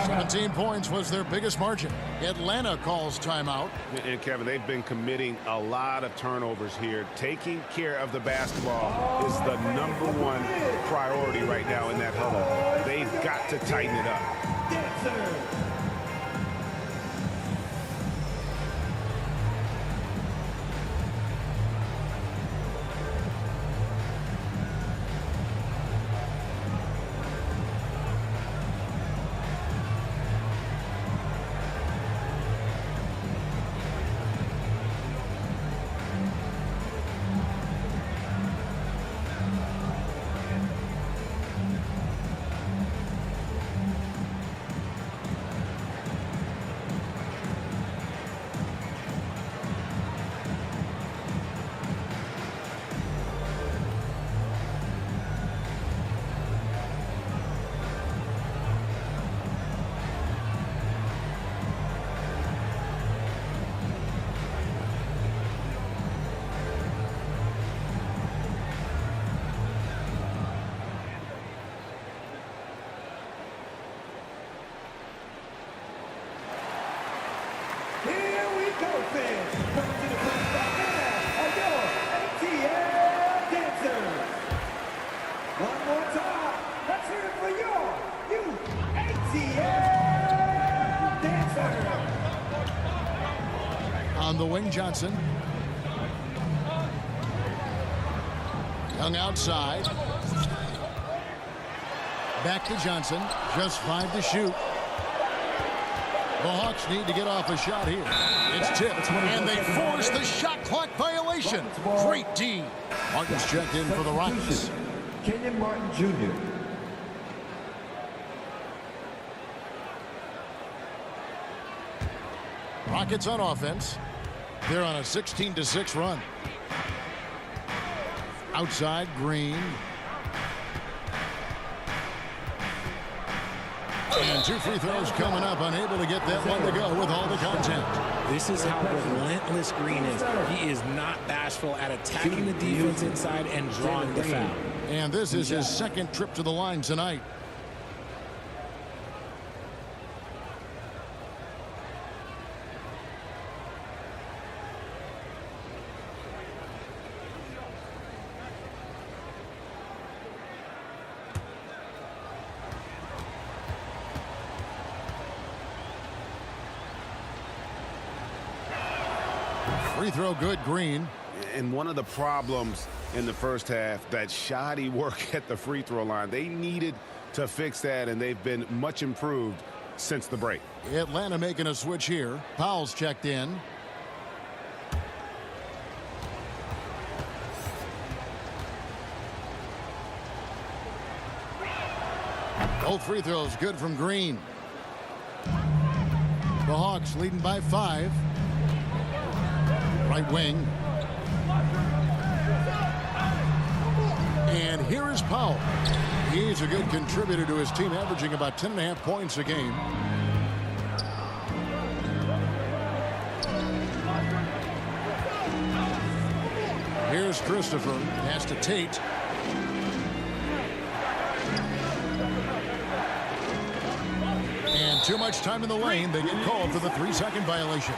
17 points was their biggest margin. Atlanta calls timeout. And Kevin, they've been committing a lot of turnovers here. Taking care of the basketball is the #1 priority right now in that huddle. They've got to tighten it up. On the wing, Johnson. Young outside. Back to Johnson. Just 5 to shoot. The Hawks need to get off a shot here. It's tipped, and they force the shot clock violation. Great D. Martin's checked in for the Rockets. Kenyon Martin Jr. Rockets on offense. They're on a 16-6 run. Outside, Green. And 2 free throws coming up, unable to get that one to go with all the content. This is how relentless Green is. He is not bashful at attacking the defense inside and drawing the foul. And this is his second trip to the line tonight. Free throw good, Green. And one of the problems in the first half, that shoddy work at the free throw line. They needed to fix that, and they've been much improved since the break. Atlanta making a switch here. Powell's checked in. Both free throws good from Green. The Hawks leading by 5. Right wing. And here is Powell. He's a good contributor to his team, averaging about 10.5 points a game. Here's Christopher. Pass to Tate. And too much time in the lane. They get called for the 3-second violation.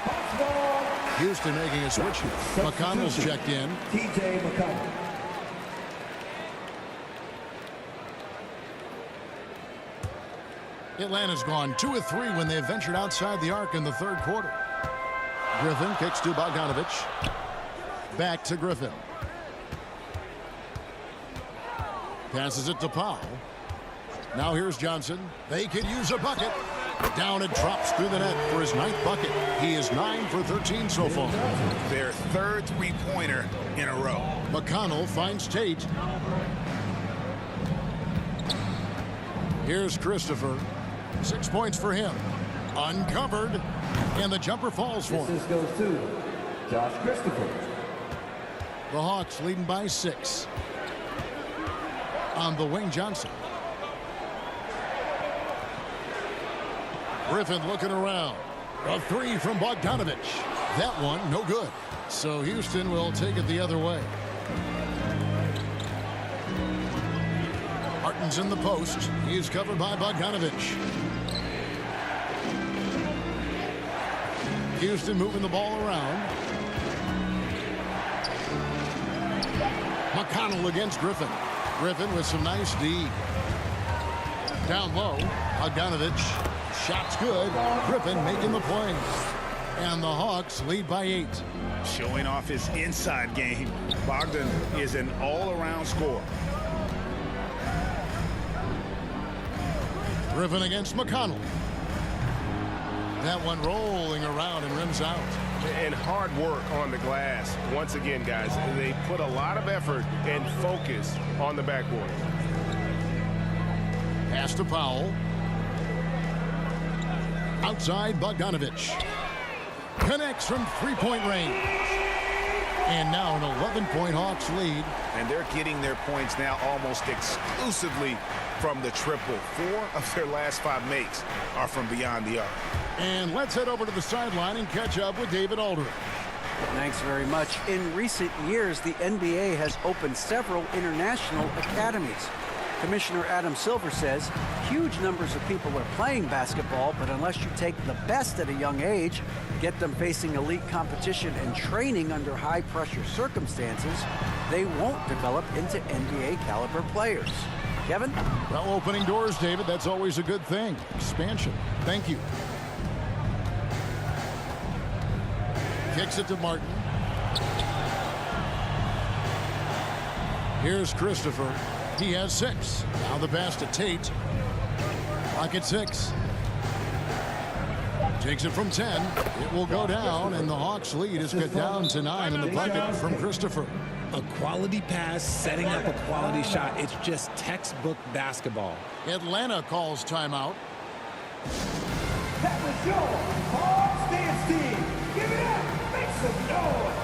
Houston making a switch. McConnell's checked in. TJ McConnell. Atlanta's gone 2 of 3 when they ventured outside the arc in the third quarter. Griffin kicks to Bogdanovich. Back to Griffin. Passes it to Powell. Now here's Johnson. They could use a bucket. Down and drops through the net for his 9th bucket. He is 9 for 13 so far. Their third three-pointer in a row. McConnell finds Tate. Here's Christopher. 6 points for him. Uncovered. And the jumper falls for him. This goes to Josh Christopher. The Hawks leading by 6. On the wing, Johnson. Griffin looking around. A 3 from Bogdanovich. That one, no good. So Houston will take it the other way. Martin's in the post. He's covered by Bogdanovich. Houston moving the ball around. McConnell against Griffin. Griffin with some nice D. Down low, Bogdanovich. Shot's good. Griffin making the play. And the Hawks lead by 8. Showing off his inside game. Bogdan is an all-around scorer. Griffin against McConnell. That one rolling around and rims out. And hard work on the glass. Once again, guys, they put a lot of effort and focus on the backboard. Pass to Powell. Outside, Bogdanovich. Connects from three-point range. And now an 11-point Hawks lead. And they're getting their points now almost exclusively from the triple. 4 of their last 5 makes are from beyond the arc. And let's head over to the sideline and catch up with David Aldridge. Thanks very much. In recent years, the NBA has opened several international academies. Commissioner Adam Silver says huge numbers of people are playing basketball, but unless you take the best at a young age, get them facing elite competition and training under high-pressure circumstances, they won't develop into NBA-caliber players. Kevin? Well, opening doors, David, that's always a good thing. Expansion. Thank you. Kicks it to Martin. Here's Christopher. He has 6. Now the pass to Tate. Clock at 6. Takes it from 10. It will go down, and the Hawks lead is cut down to 9 in the bucket from Christopher. A quality pass, setting up a quality shot. It's just textbook basketball. Atlanta calls timeout. That was your Hawks dance team. Give it up. Make some noise.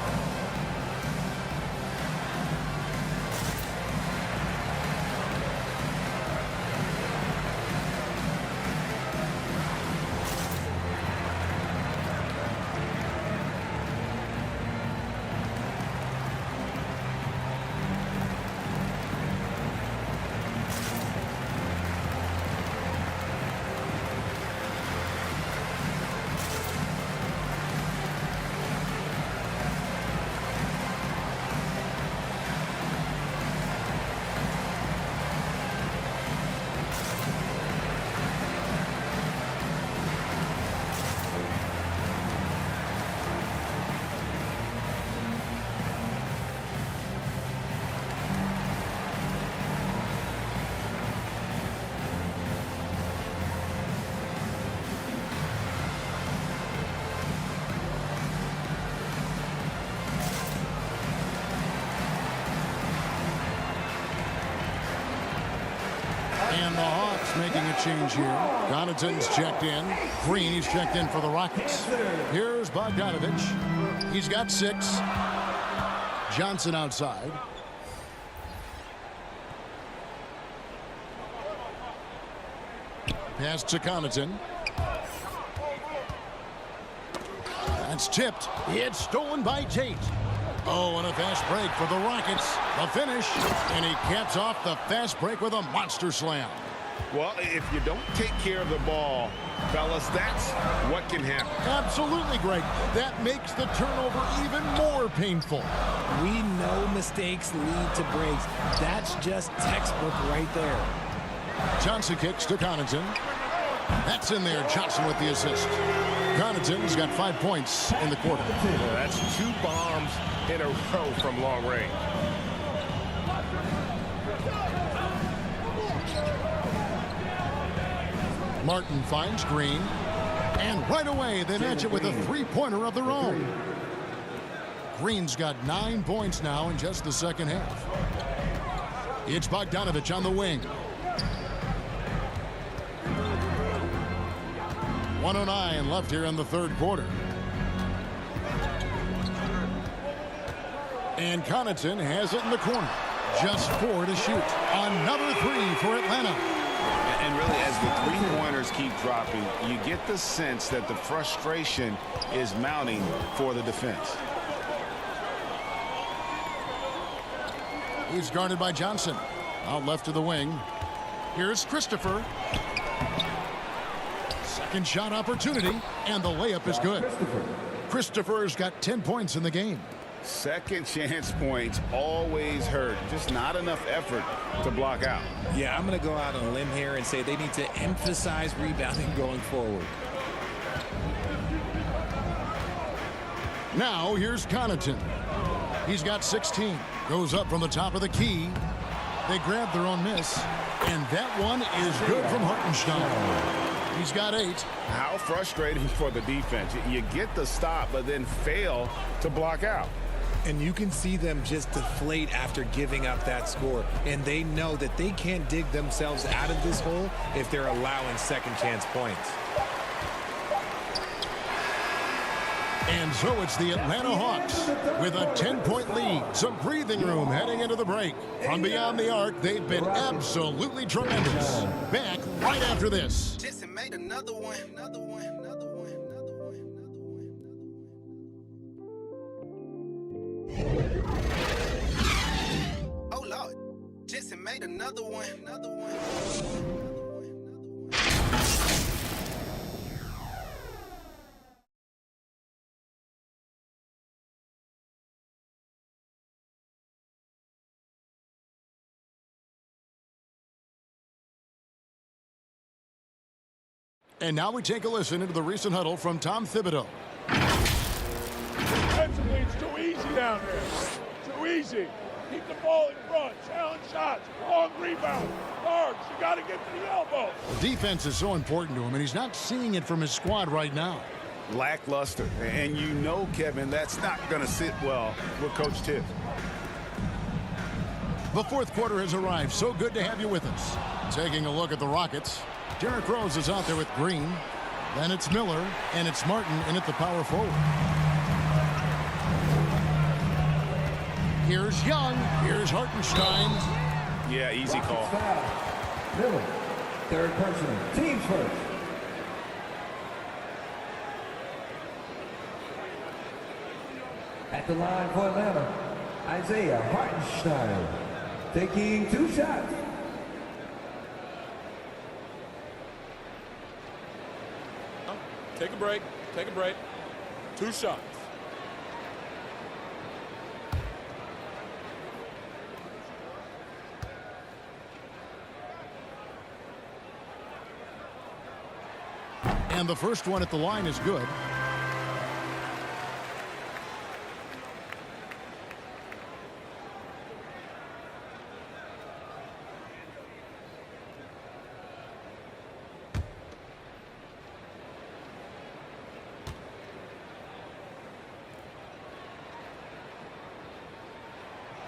Hawks making a change here. Connaughton's checked in. Green, he's checked in for the Rockets. Here's Bogdanovich. He's got 6. Johnson outside. Pass to Connaughton. That's tipped. It's stolen by Tate. Oh, and a fast break for the Rockets. The finish. And he caps off the fast break with a monster slam. Well, if you don't take care of the ball, fellas, that's what can happen. Absolutely, Greg. That makes the turnover even more painful. We know mistakes lead to breaks. That's just textbook right there. Johnson kicks to Connaughton. That's in there. Johnson with the assist. Connaughton's got 5 points in the quarter. Well, that's 2 bombs in a row from long range. Martin finds Green. And right away, they match it with a 3-pointer of their own. Green's got 9 points now in just the second half. It's Bogdanovich on the wing. 1:09 left here in the third quarter. And Connaughton has it in the corner. Just 4 to shoot. Another 3 for Atlanta. And really, as the three-pointers keep dropping, you get the sense that the frustration is mounting for the defense. He's guarded by Johnson. Out left to the wing. Here's Christopher. Second shot opportunity, and the layup is good. Christopher's got 10 points in the game. Second chance points always hurt. Just not enough effort to block out. Yeah, I'm going to go out on a limb here and say they need to emphasize rebounding going forward. Now here's Connaughton. He's got 16. Goes up from the top of the key. They grab their own miss. And that one is good from Hartenstein. He's got 8. How frustrating for the defense. You get the stop, but then fail to block out. And you can see them just deflate after giving up that score. And they know that they can't dig themselves out of this hole if they're allowing second chance points. And so it's the Atlanta Hawks with a 10-point lead. Some breathing room heading into the break. From beyond the arc, they've been absolutely tremendous. Back right after this. Jae'sean made another one. Oh, Lord. Jae'sean made another one. And now we take a listen into the recent huddle from Tom Thibodeau. Defensively, it's too easy down there. Too easy. Keep the ball in front. Challenge shots. Long rebound. Guards, you got to get to the elbow. Defense is so important to him, and he's not seeing it from his squad right now. Lackluster. And you know, Kevin, that's not going to sit well with Coach Tiff. The fourth quarter has arrived. So good to have you with us. Taking a look at the Rockets. Derrick Rose is out there with Green. Then it's Miller, and it's Martin in at the power forward. Here's Young. Here's Hartenstein. Yeah, easy call. Miller, third personal. Teams first. At the line for Atlanta, Isaiah Hartenstein taking 2 shots. Take a break. 2 shots. And the first one at the line is good.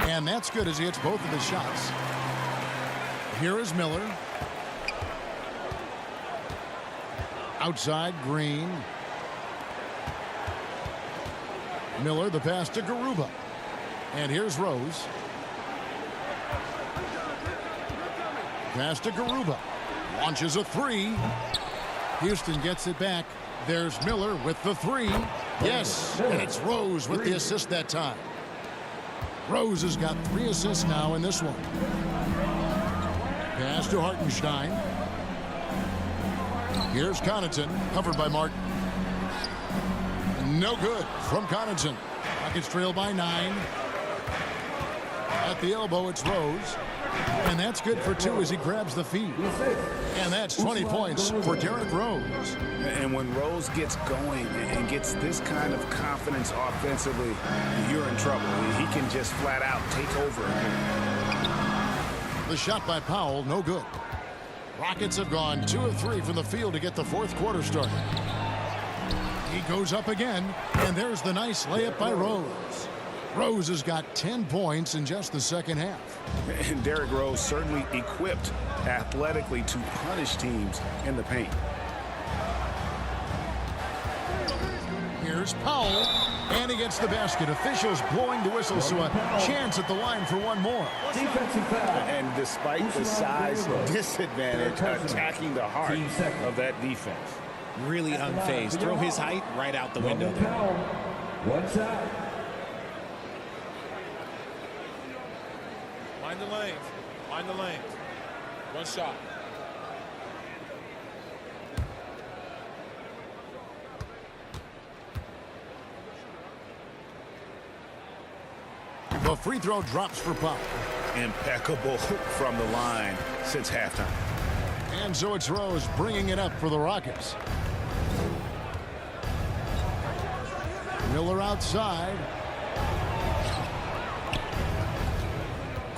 And that's good as he hits both of his shots. Here is Miller. Outside, Green. Miller, the pass to Garuba. And here's Rose. Pass to Garuba. Launches a three. Houston gets it back. There's Miller with the three. Yes, and it's Rose with the assist that time. Rose has got 3 assists now in this one. Pass to Hartenstein. Here's Connaughton, covered by Martin. No good from Connaughton. Rockets trail by 9. At the elbow, it's Rose. And that's good for 2 as he grabs the feed. And that's 20 points for Derrick Rose. And when Rose gets going and gets this kind of confidence offensively, you're in trouble. He can just flat out take over. The shot by Powell, no good. Rockets have gone 2 of 3 from the field to get the 4th quarter started. He goes up again, and there's the nice layup by Rose. Rose has got 10 points in just the second half. And Derrick Rose certainly equipped athletically to punish teams in the paint. Here's Powell, and he gets the basket. Officials blowing the whistle, so a chance at the line for one more. And despite the size disadvantage, attacking the heart of that defense. Really unfazed. Throw his height right out the window there. One shot. Mind the lanes. Mind the lanes. One shot. The free throw drops for Powell. Impeccable from the line since halftime. And so it's Rose bringing it up for the Rockets. Miller outside.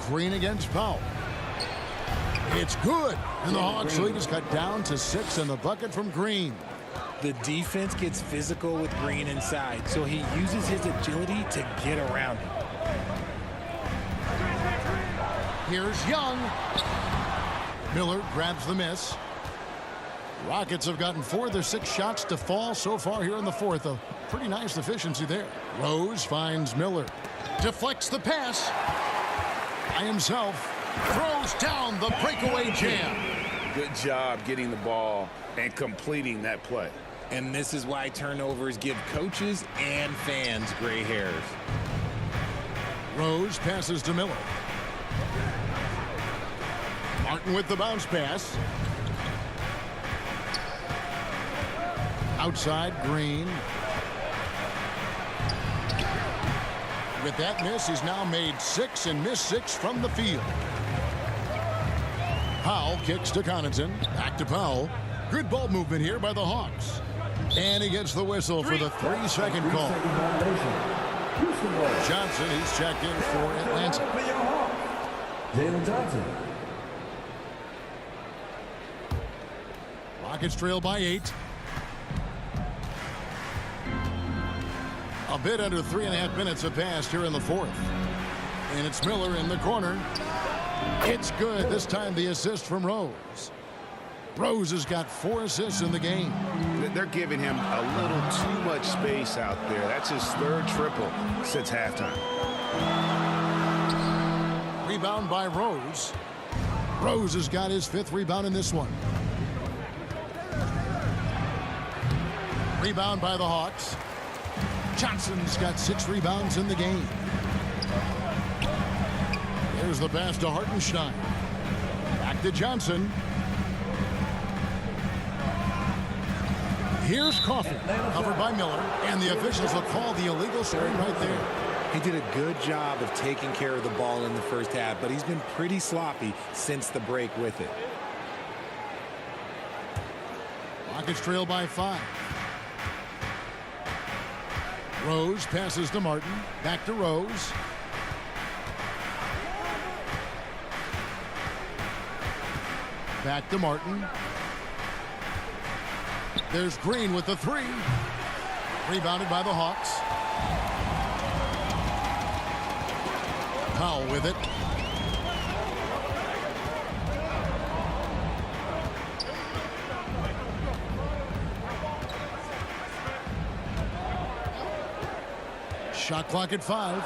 Green against Powell. It's good. And the Hawks lead is cut down to 6 and the bucket from Green. The defense gets physical with Green inside, so he uses his agility to get around him. Here's Young. Miller grabs the miss. Rockets have gotten 4 of their 6 shots to fall so far here in the 4th. A pretty nice efficiency there. Rose finds Miller. Deflects the pass. By himself. Throws down the breakaway jam. Good job getting the ball and completing that play. And this is why turnovers give coaches and fans gray hairs. Rose passes to Miller. Martin with the bounce pass. Outside, Green. With that miss, he's now made 6 and missed 6 from the field. Powell kicks to Connaughton. Back to Powell. Good ball movement here by the Hawks. And he gets the whistle for the 3-second call. Johnson, he's checked in for Atlanta. Jalen Johnson. Rockets trail by 8. A bit under 3.5 minutes have passed here in the 4th. And it's Miller in the corner. It's good. This time the assist from Rose. Rose has got 4 assists in the game. They're giving him a little too much space out there. That's his 3rd triple since halftime. Rebound by Rose. Rose has got his 5th rebound in this one. Rebound by the Hawks. Johnson's got 6 rebounds in the game. There's the pass to Hartenstein. Back to Johnson. Here's Coffey, covered by Miller, and the officials will call the illegal screen right there. He did a good job of taking care of the ball in the first half, but he's been pretty sloppy since the break with it. Rockets trail by 5. Rose passes to Martin. Back to Rose. Back to Martin. There's Green with the 3. Rebounded by the Hawks. Powell with it. Shot clock at 5.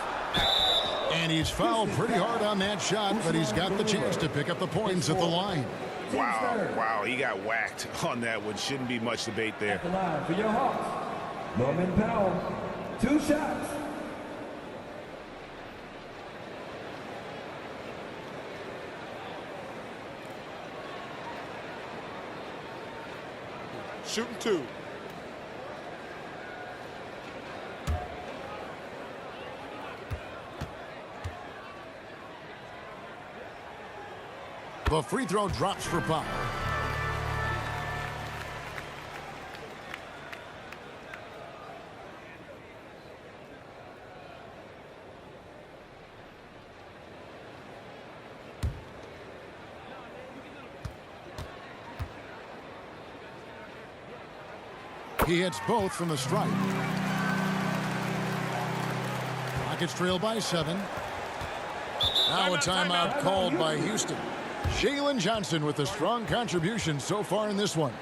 And he's fouled pretty hard on that shot, but he's got the chance to pick up the points at the line. Wow, he got whacked on that one. Shouldn't be much debate there. At the line for your Hawks, Norman Powell, 2 shots. Shooting 2. The free throw drops for Powell. He hits both from the stripe. Rockets trail by 7. Now a timeout called by Houston. Jalen Johnson with a strong contribution so far in this one.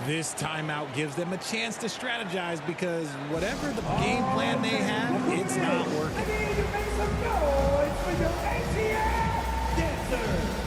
This timeout gives them a chance to strategize because whatever the game plan they have, it's not working. I need you to make some noise for your jae'sean dancer.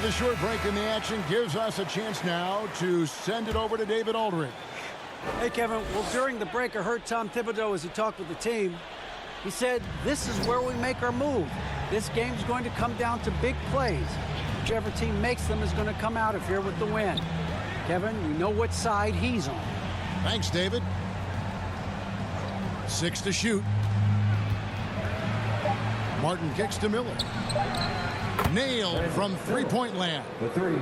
The short break in the action gives us a chance now to send it over to David Aldridge. Hey, Kevin. Well, during the break, I heard Tom Thibodeau as he talked with the team. He said, this is where we make our move. This game's going to come down to big plays. Whichever team makes them is going to come out of here with the win. Kevin, you know what side he's on. Thanks, David. 6 to shoot. Martin kicks to Miller. Nailed from three-point land. The 3.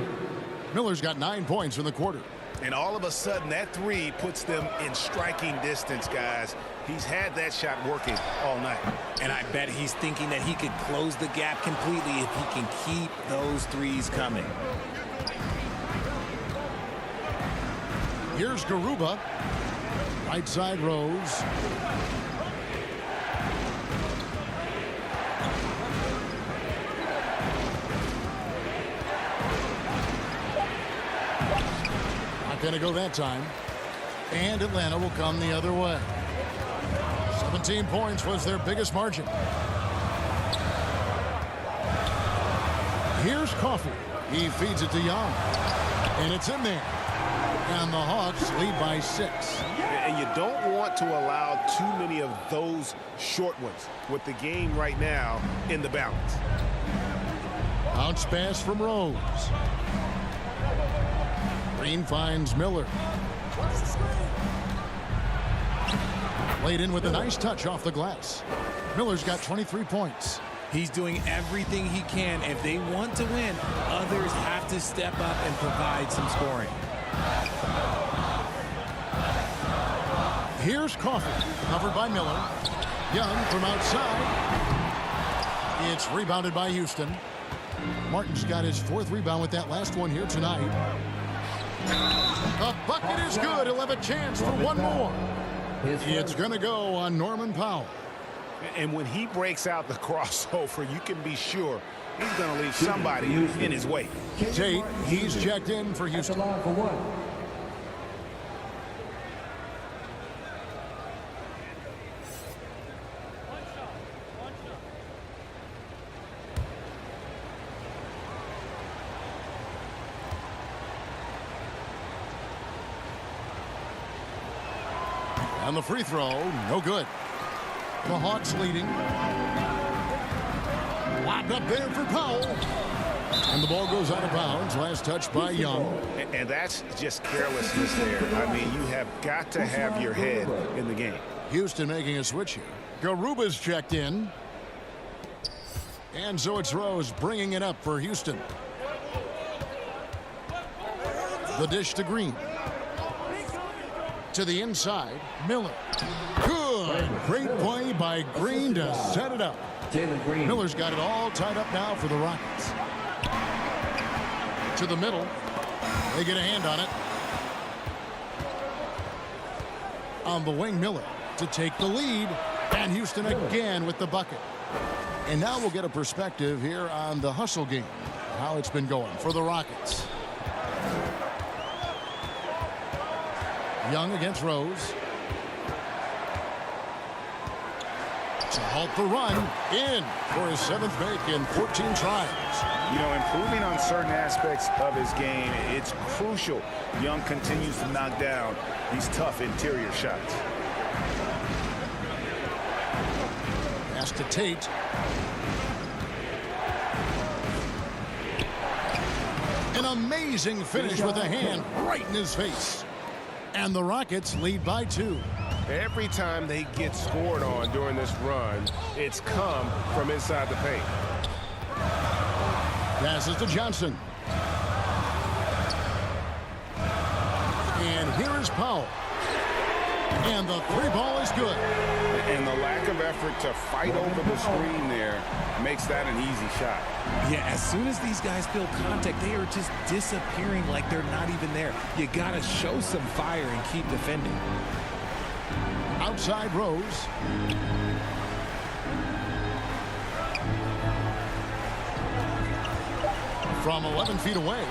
Miller's got 9 points in the quarter. And all of a sudden, that 3 puts them in striking distance, guys. He's had that shot working all night. And I bet he's thinking that he could close the gap completely if he can keep those threes coming. Here's Garuba. Right side Rose. Going to go that time, and Atlanta will come the other way. 17 points was their biggest margin. Here's Coffey. He feeds it to Young, and it's in there. And the Hawks lead by 6. And you don't want to allow too many of those short ones with the game right now in the balance. Bounce pass from Rose. Green finds Miller. Laid in with a nice touch off the glass. Miller's got 23 points. He's doing everything he can. If they want to win, others have to step up and provide some scoring. Here's Coffey, covered by Miller. Young from outside. It's rebounded by Houston. Martin's got his 4th rebound with that last one here tonight. The bucket is good. He'll have a chance for one more. It's going to go on Norman Powell. And when he breaks out the crossover, you can be sure he's going to leave somebody in his way. Tate, he's checked in for Houston. At the line for 1. And the free throw, no good. The Hawks leading. Locked up there for Powell. And the ball goes out of bounds. Last touch by Young. And that's just carelessness there. I mean, you have got to have your head in the game. Houston making a switch here. Garuba's checked in. And so it's Rose bringing it up for Houston. The dish to Green. To the inside, Miller. Good. Great play by Green to set it up. Miller's got it all tied up now for the Rockets. To the middle. They get a hand on it. On the wing, Miller to take the lead. And Houston again with the bucket. And now we'll get a perspective here on the hustle game. How it's been going for the Rockets. Young against Rose. To halt the run. In for his 7th make in 14 tries. You know, improving on certain aspects of his game, it's crucial. Young continues to knock down these tough interior shots. Pass to Tate. An amazing finish with a hand right in his face. And the Rockets lead by 2. Every time they get scored on during this run, it's come from inside the paint. Passes to Johnson. And here is Powell. And the 3-ball is good. And the lack of effort to fight over the screen there makes that an easy shot. Yeah, as soon as these guys feel contact, they are just disappearing like they're not even there. You got to show some fire and keep defending. Outside Rose. From 11 feet away.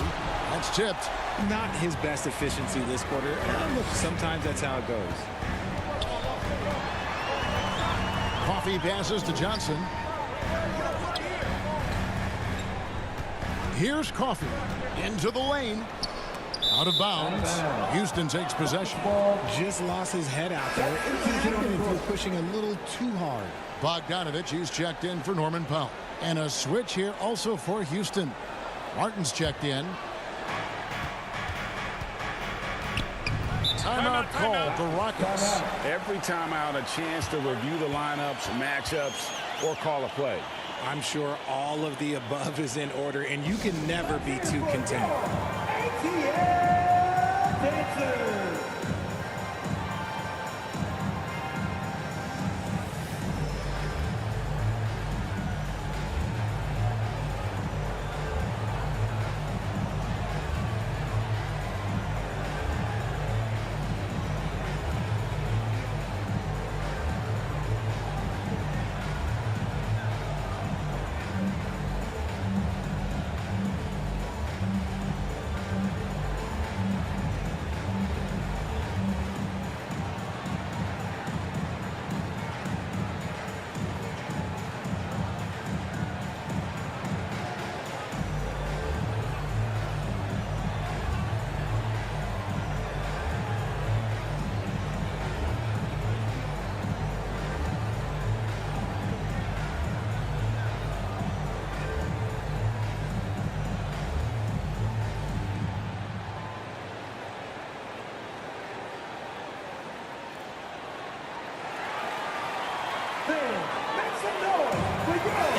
That's tipped. Not his best efficiency this quarter. And look, sometimes that's how it goes. Coffee passes to Johnson. Here's Coffee into the lane. Out of bounds. Houston takes possession. Just lost his head out there. If you're pushing a little too hard. Bogdanovich, he's checked in for Norman Powell. And a switch here also for Houston. Martin's checked in. Timeout called the Rockets. Every timeout, a chance to review the lineups, matchups, or call a play. I'm sure all of the above is in order, and you can never be too content.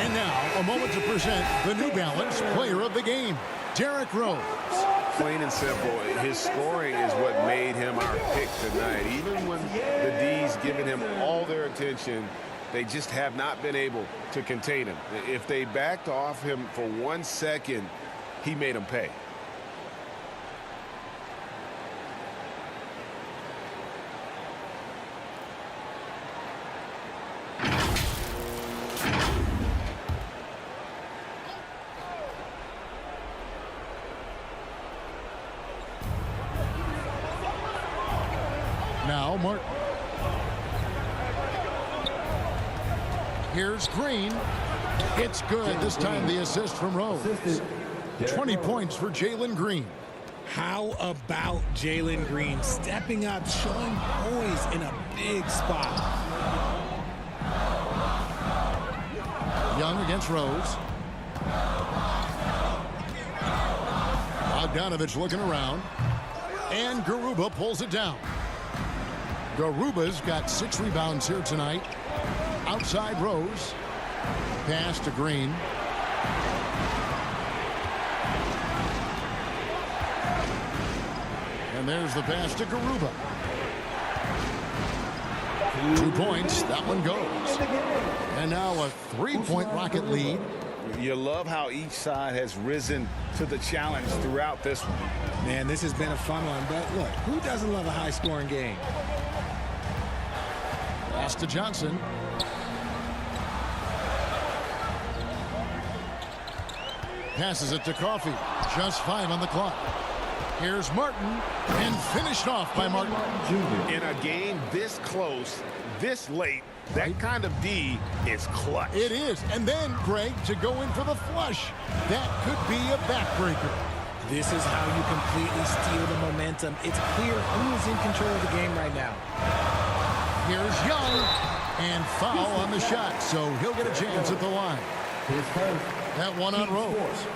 And now, a moment to present the New Balance Player of the Game, Derrick Rose. Plain and simple, his scoring is what made him our pick tonight. Even when the D's giving him all their attention, they just have not been able to contain him. If they backed off him for 1 second, he made them pay. Now Martin. Here's Green. It's good. This time the assist from Rose. 20 points for Jalen Green. How about Jalen Green stepping up, showing poise in a big spot? Young against Rose. Bogdanovich looking around. And Garuba pulls it down. Garuba's got 6 rebounds here tonight. Outside Rose. Pass to Green. And there's the pass to Garuba. 2 points. That one goes. And now a 3-point Rocket lead. You love how each side has risen to the challenge throughout this one. Man, this has been a fun one, but look, who doesn't love a high-scoring game? Pass to Johnson. Passes it to Coffey. Just 5 on the clock. Here's Martin, and finished off by Martin. In a game this close, this late, that kind of D is clutch. It is. And then, Greg, to go in for the flush. That could be a backbreaker. This is how you completely steal the momentum. It's clear who is in control of the game right now. Here's Young, and foul on the shot, so he'll get a chance at the line. That one on Rose.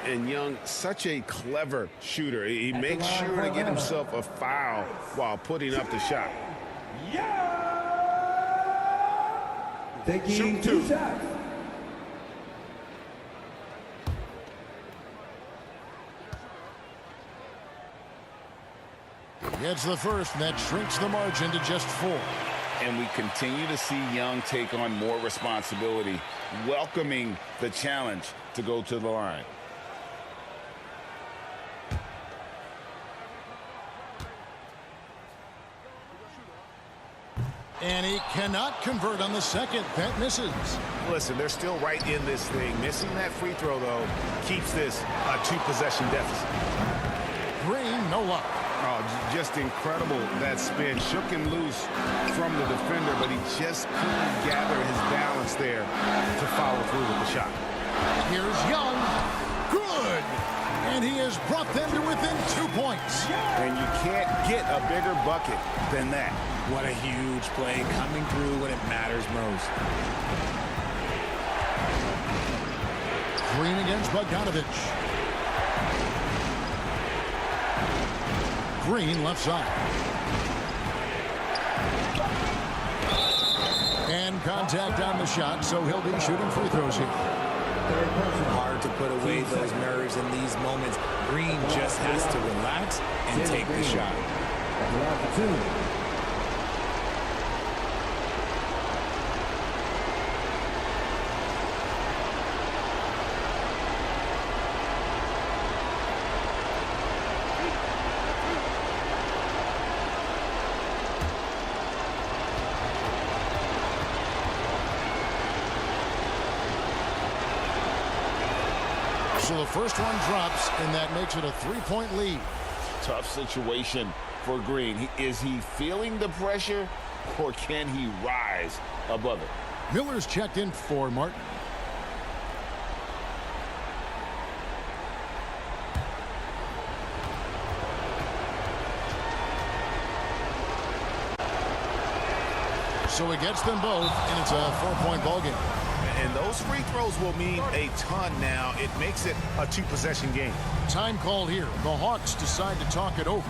And Young, such a clever shooter. He makes sure to get himself a foul while putting up the shot. Taking 2 shots. Gets the first, and that shrinks the margin to just 4. And we continue to see Young take on more responsibility, welcoming the challenge to go to the line. And he cannot convert on the second. That misses. Listen, they're still right in this thing. Missing that free throw, though, keeps this a 2-possession deficit. Green, no luck. Oh, just incredible. That spin shook him loose from the defender, but he just couldn't gather his balance there to follow through with the shot. Here's Young. Good. And he has brought them to within 2 points. And you can't get a bigger bucket than that. What a huge play, coming through when it matters most. Green against Bogdanovich. Green left side. And contact on the shot, so he'll be shooting free throws here. Hard to put away those nerves in these moments. Green just has to relax and take the shot. So the first one drops, and that makes it a 3-point lead. Tough situation for Green. Is he feeling the pressure, or can he rise above it? Miller's checked in for Martin. So he gets them both, and it's a 4-point ball game. And those free throws will mean a ton now. It makes it a 2-possession game. Time called here. The Hawks decide to talk it over.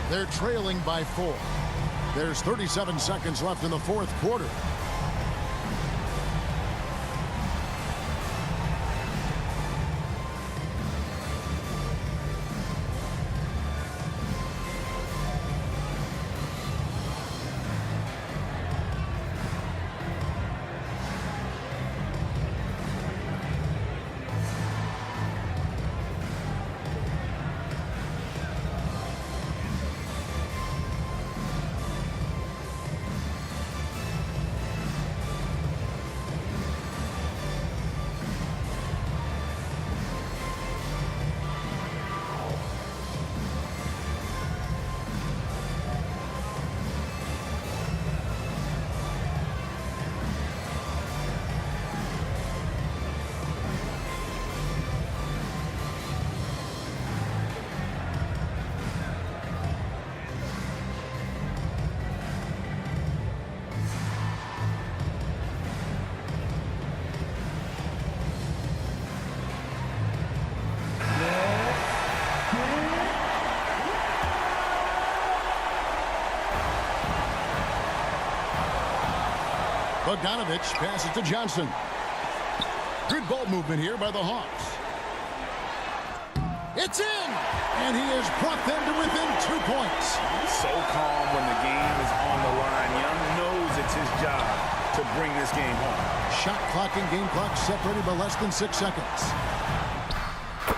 They're trailing by 4. There's 37 seconds left in the 4th quarter. Bogdanovich passes to Johnson. Good ball movement here by the Hawks. It's in! And he has brought them to within 2 points. So calm when the game is on the line. Young knows it's his job to bring this game home. Shot clock and game clock separated by less than 6 seconds.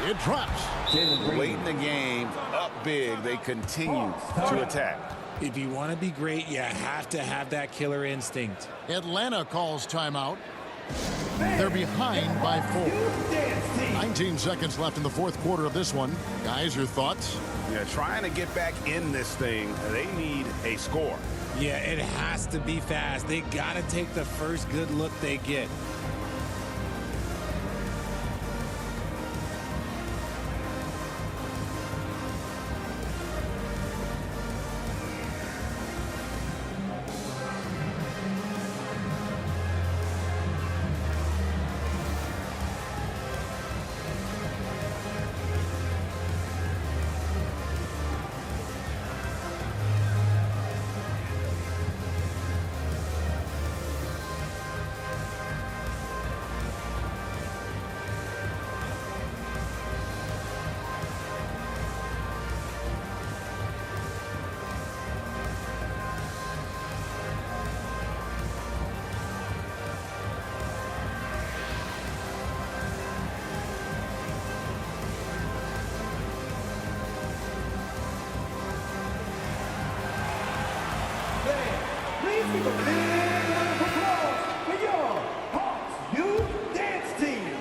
It drops. Late in the game, up big, they continue to attack. If you want to be great, you have to have that killer instinct. Atlanta calls timeout. They're behind by 4. 19 seconds left in the fourth quarter of this one. Guys, your thoughts? Yeah, trying to get back in this thing, they need a score. Yeah, it has to be fast. They got to take the first good look they get. Please give a big round of applause for your Hawks Youth Dance Team.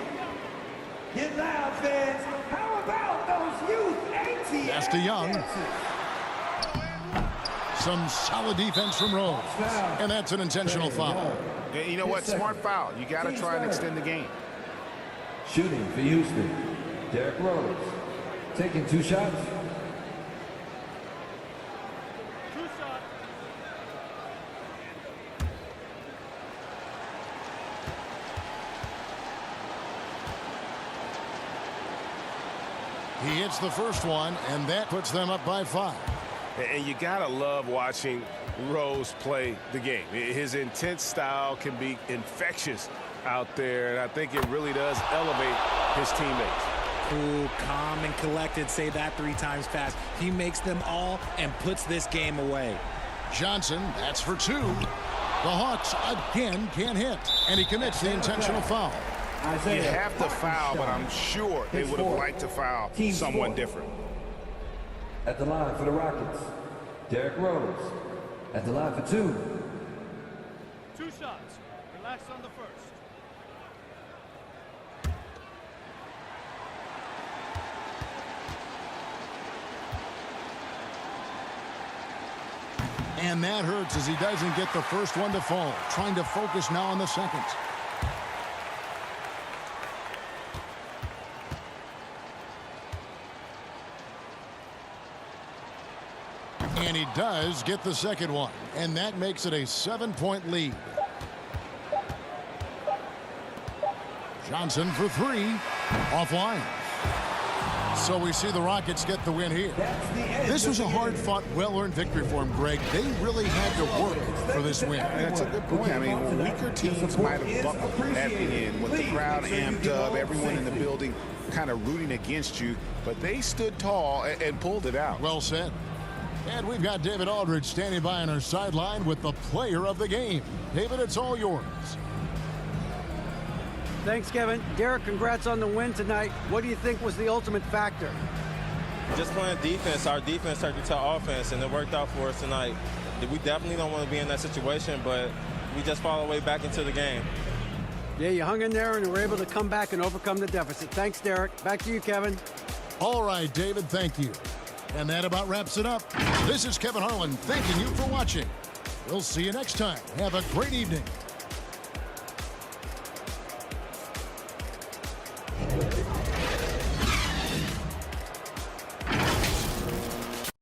Get loud, fans. How about those youth ATL Pass to Young. dancers? Some solid defense from Rose. And that's an intentional foul. And you know what? Smart foul. You got to try and extend the game. Shooting for Houston, Derrick Rose. Taking 2 shots. He hits the first one, and that puts them up by 5. And you gotta love watching Rose play the game. His intense style can be infectious out there, and I think it really does elevate his teammates. Cool, calm, and collected. Say that 3 times fast. He makes them all and puts this game away. Johnson, that's for 2. The Hawks again can't hit, and he commits the intentional foul. You have to foul, but I'm sure they would have liked to foul someone different. At the line for the Rockets, Derrick Rose. At the line for 2. 2 shots. Relax on the first. And that hurts as he doesn't get the first one to fall. Trying to focus now on the second. And he does get the second one. And that makes it a 7-point lead. Johnson for 3. Offline. So we see the Rockets get the win here. This was a hard-fought, well-earned victory for them, Greg. They really had to work for this win. That's a good point. I mean, weaker teams might have buckled at the end with the crowd amped up, everyone in the building kind of rooting against you. But they stood tall and pulled it out. Well said. And we've got David Aldridge standing by on our sideline with the player of the game. David, it's all yours. Thanks, Kevin. Derek, congrats on the win tonight. What do you think was the ultimate factor? Just playing defense. Our defense turned into offense, and it worked out for us tonight. We definitely don't want to be in that situation, but we just fall our way back into the game. Yeah, you hung in there and were able to come back and overcome the deficit. Thanks, Derek. Back to you, Kevin. All right, David, thank you. And that about wraps it up. This is Kevin Harlan thanking you for watching. We'll see you next time. Have a great evening.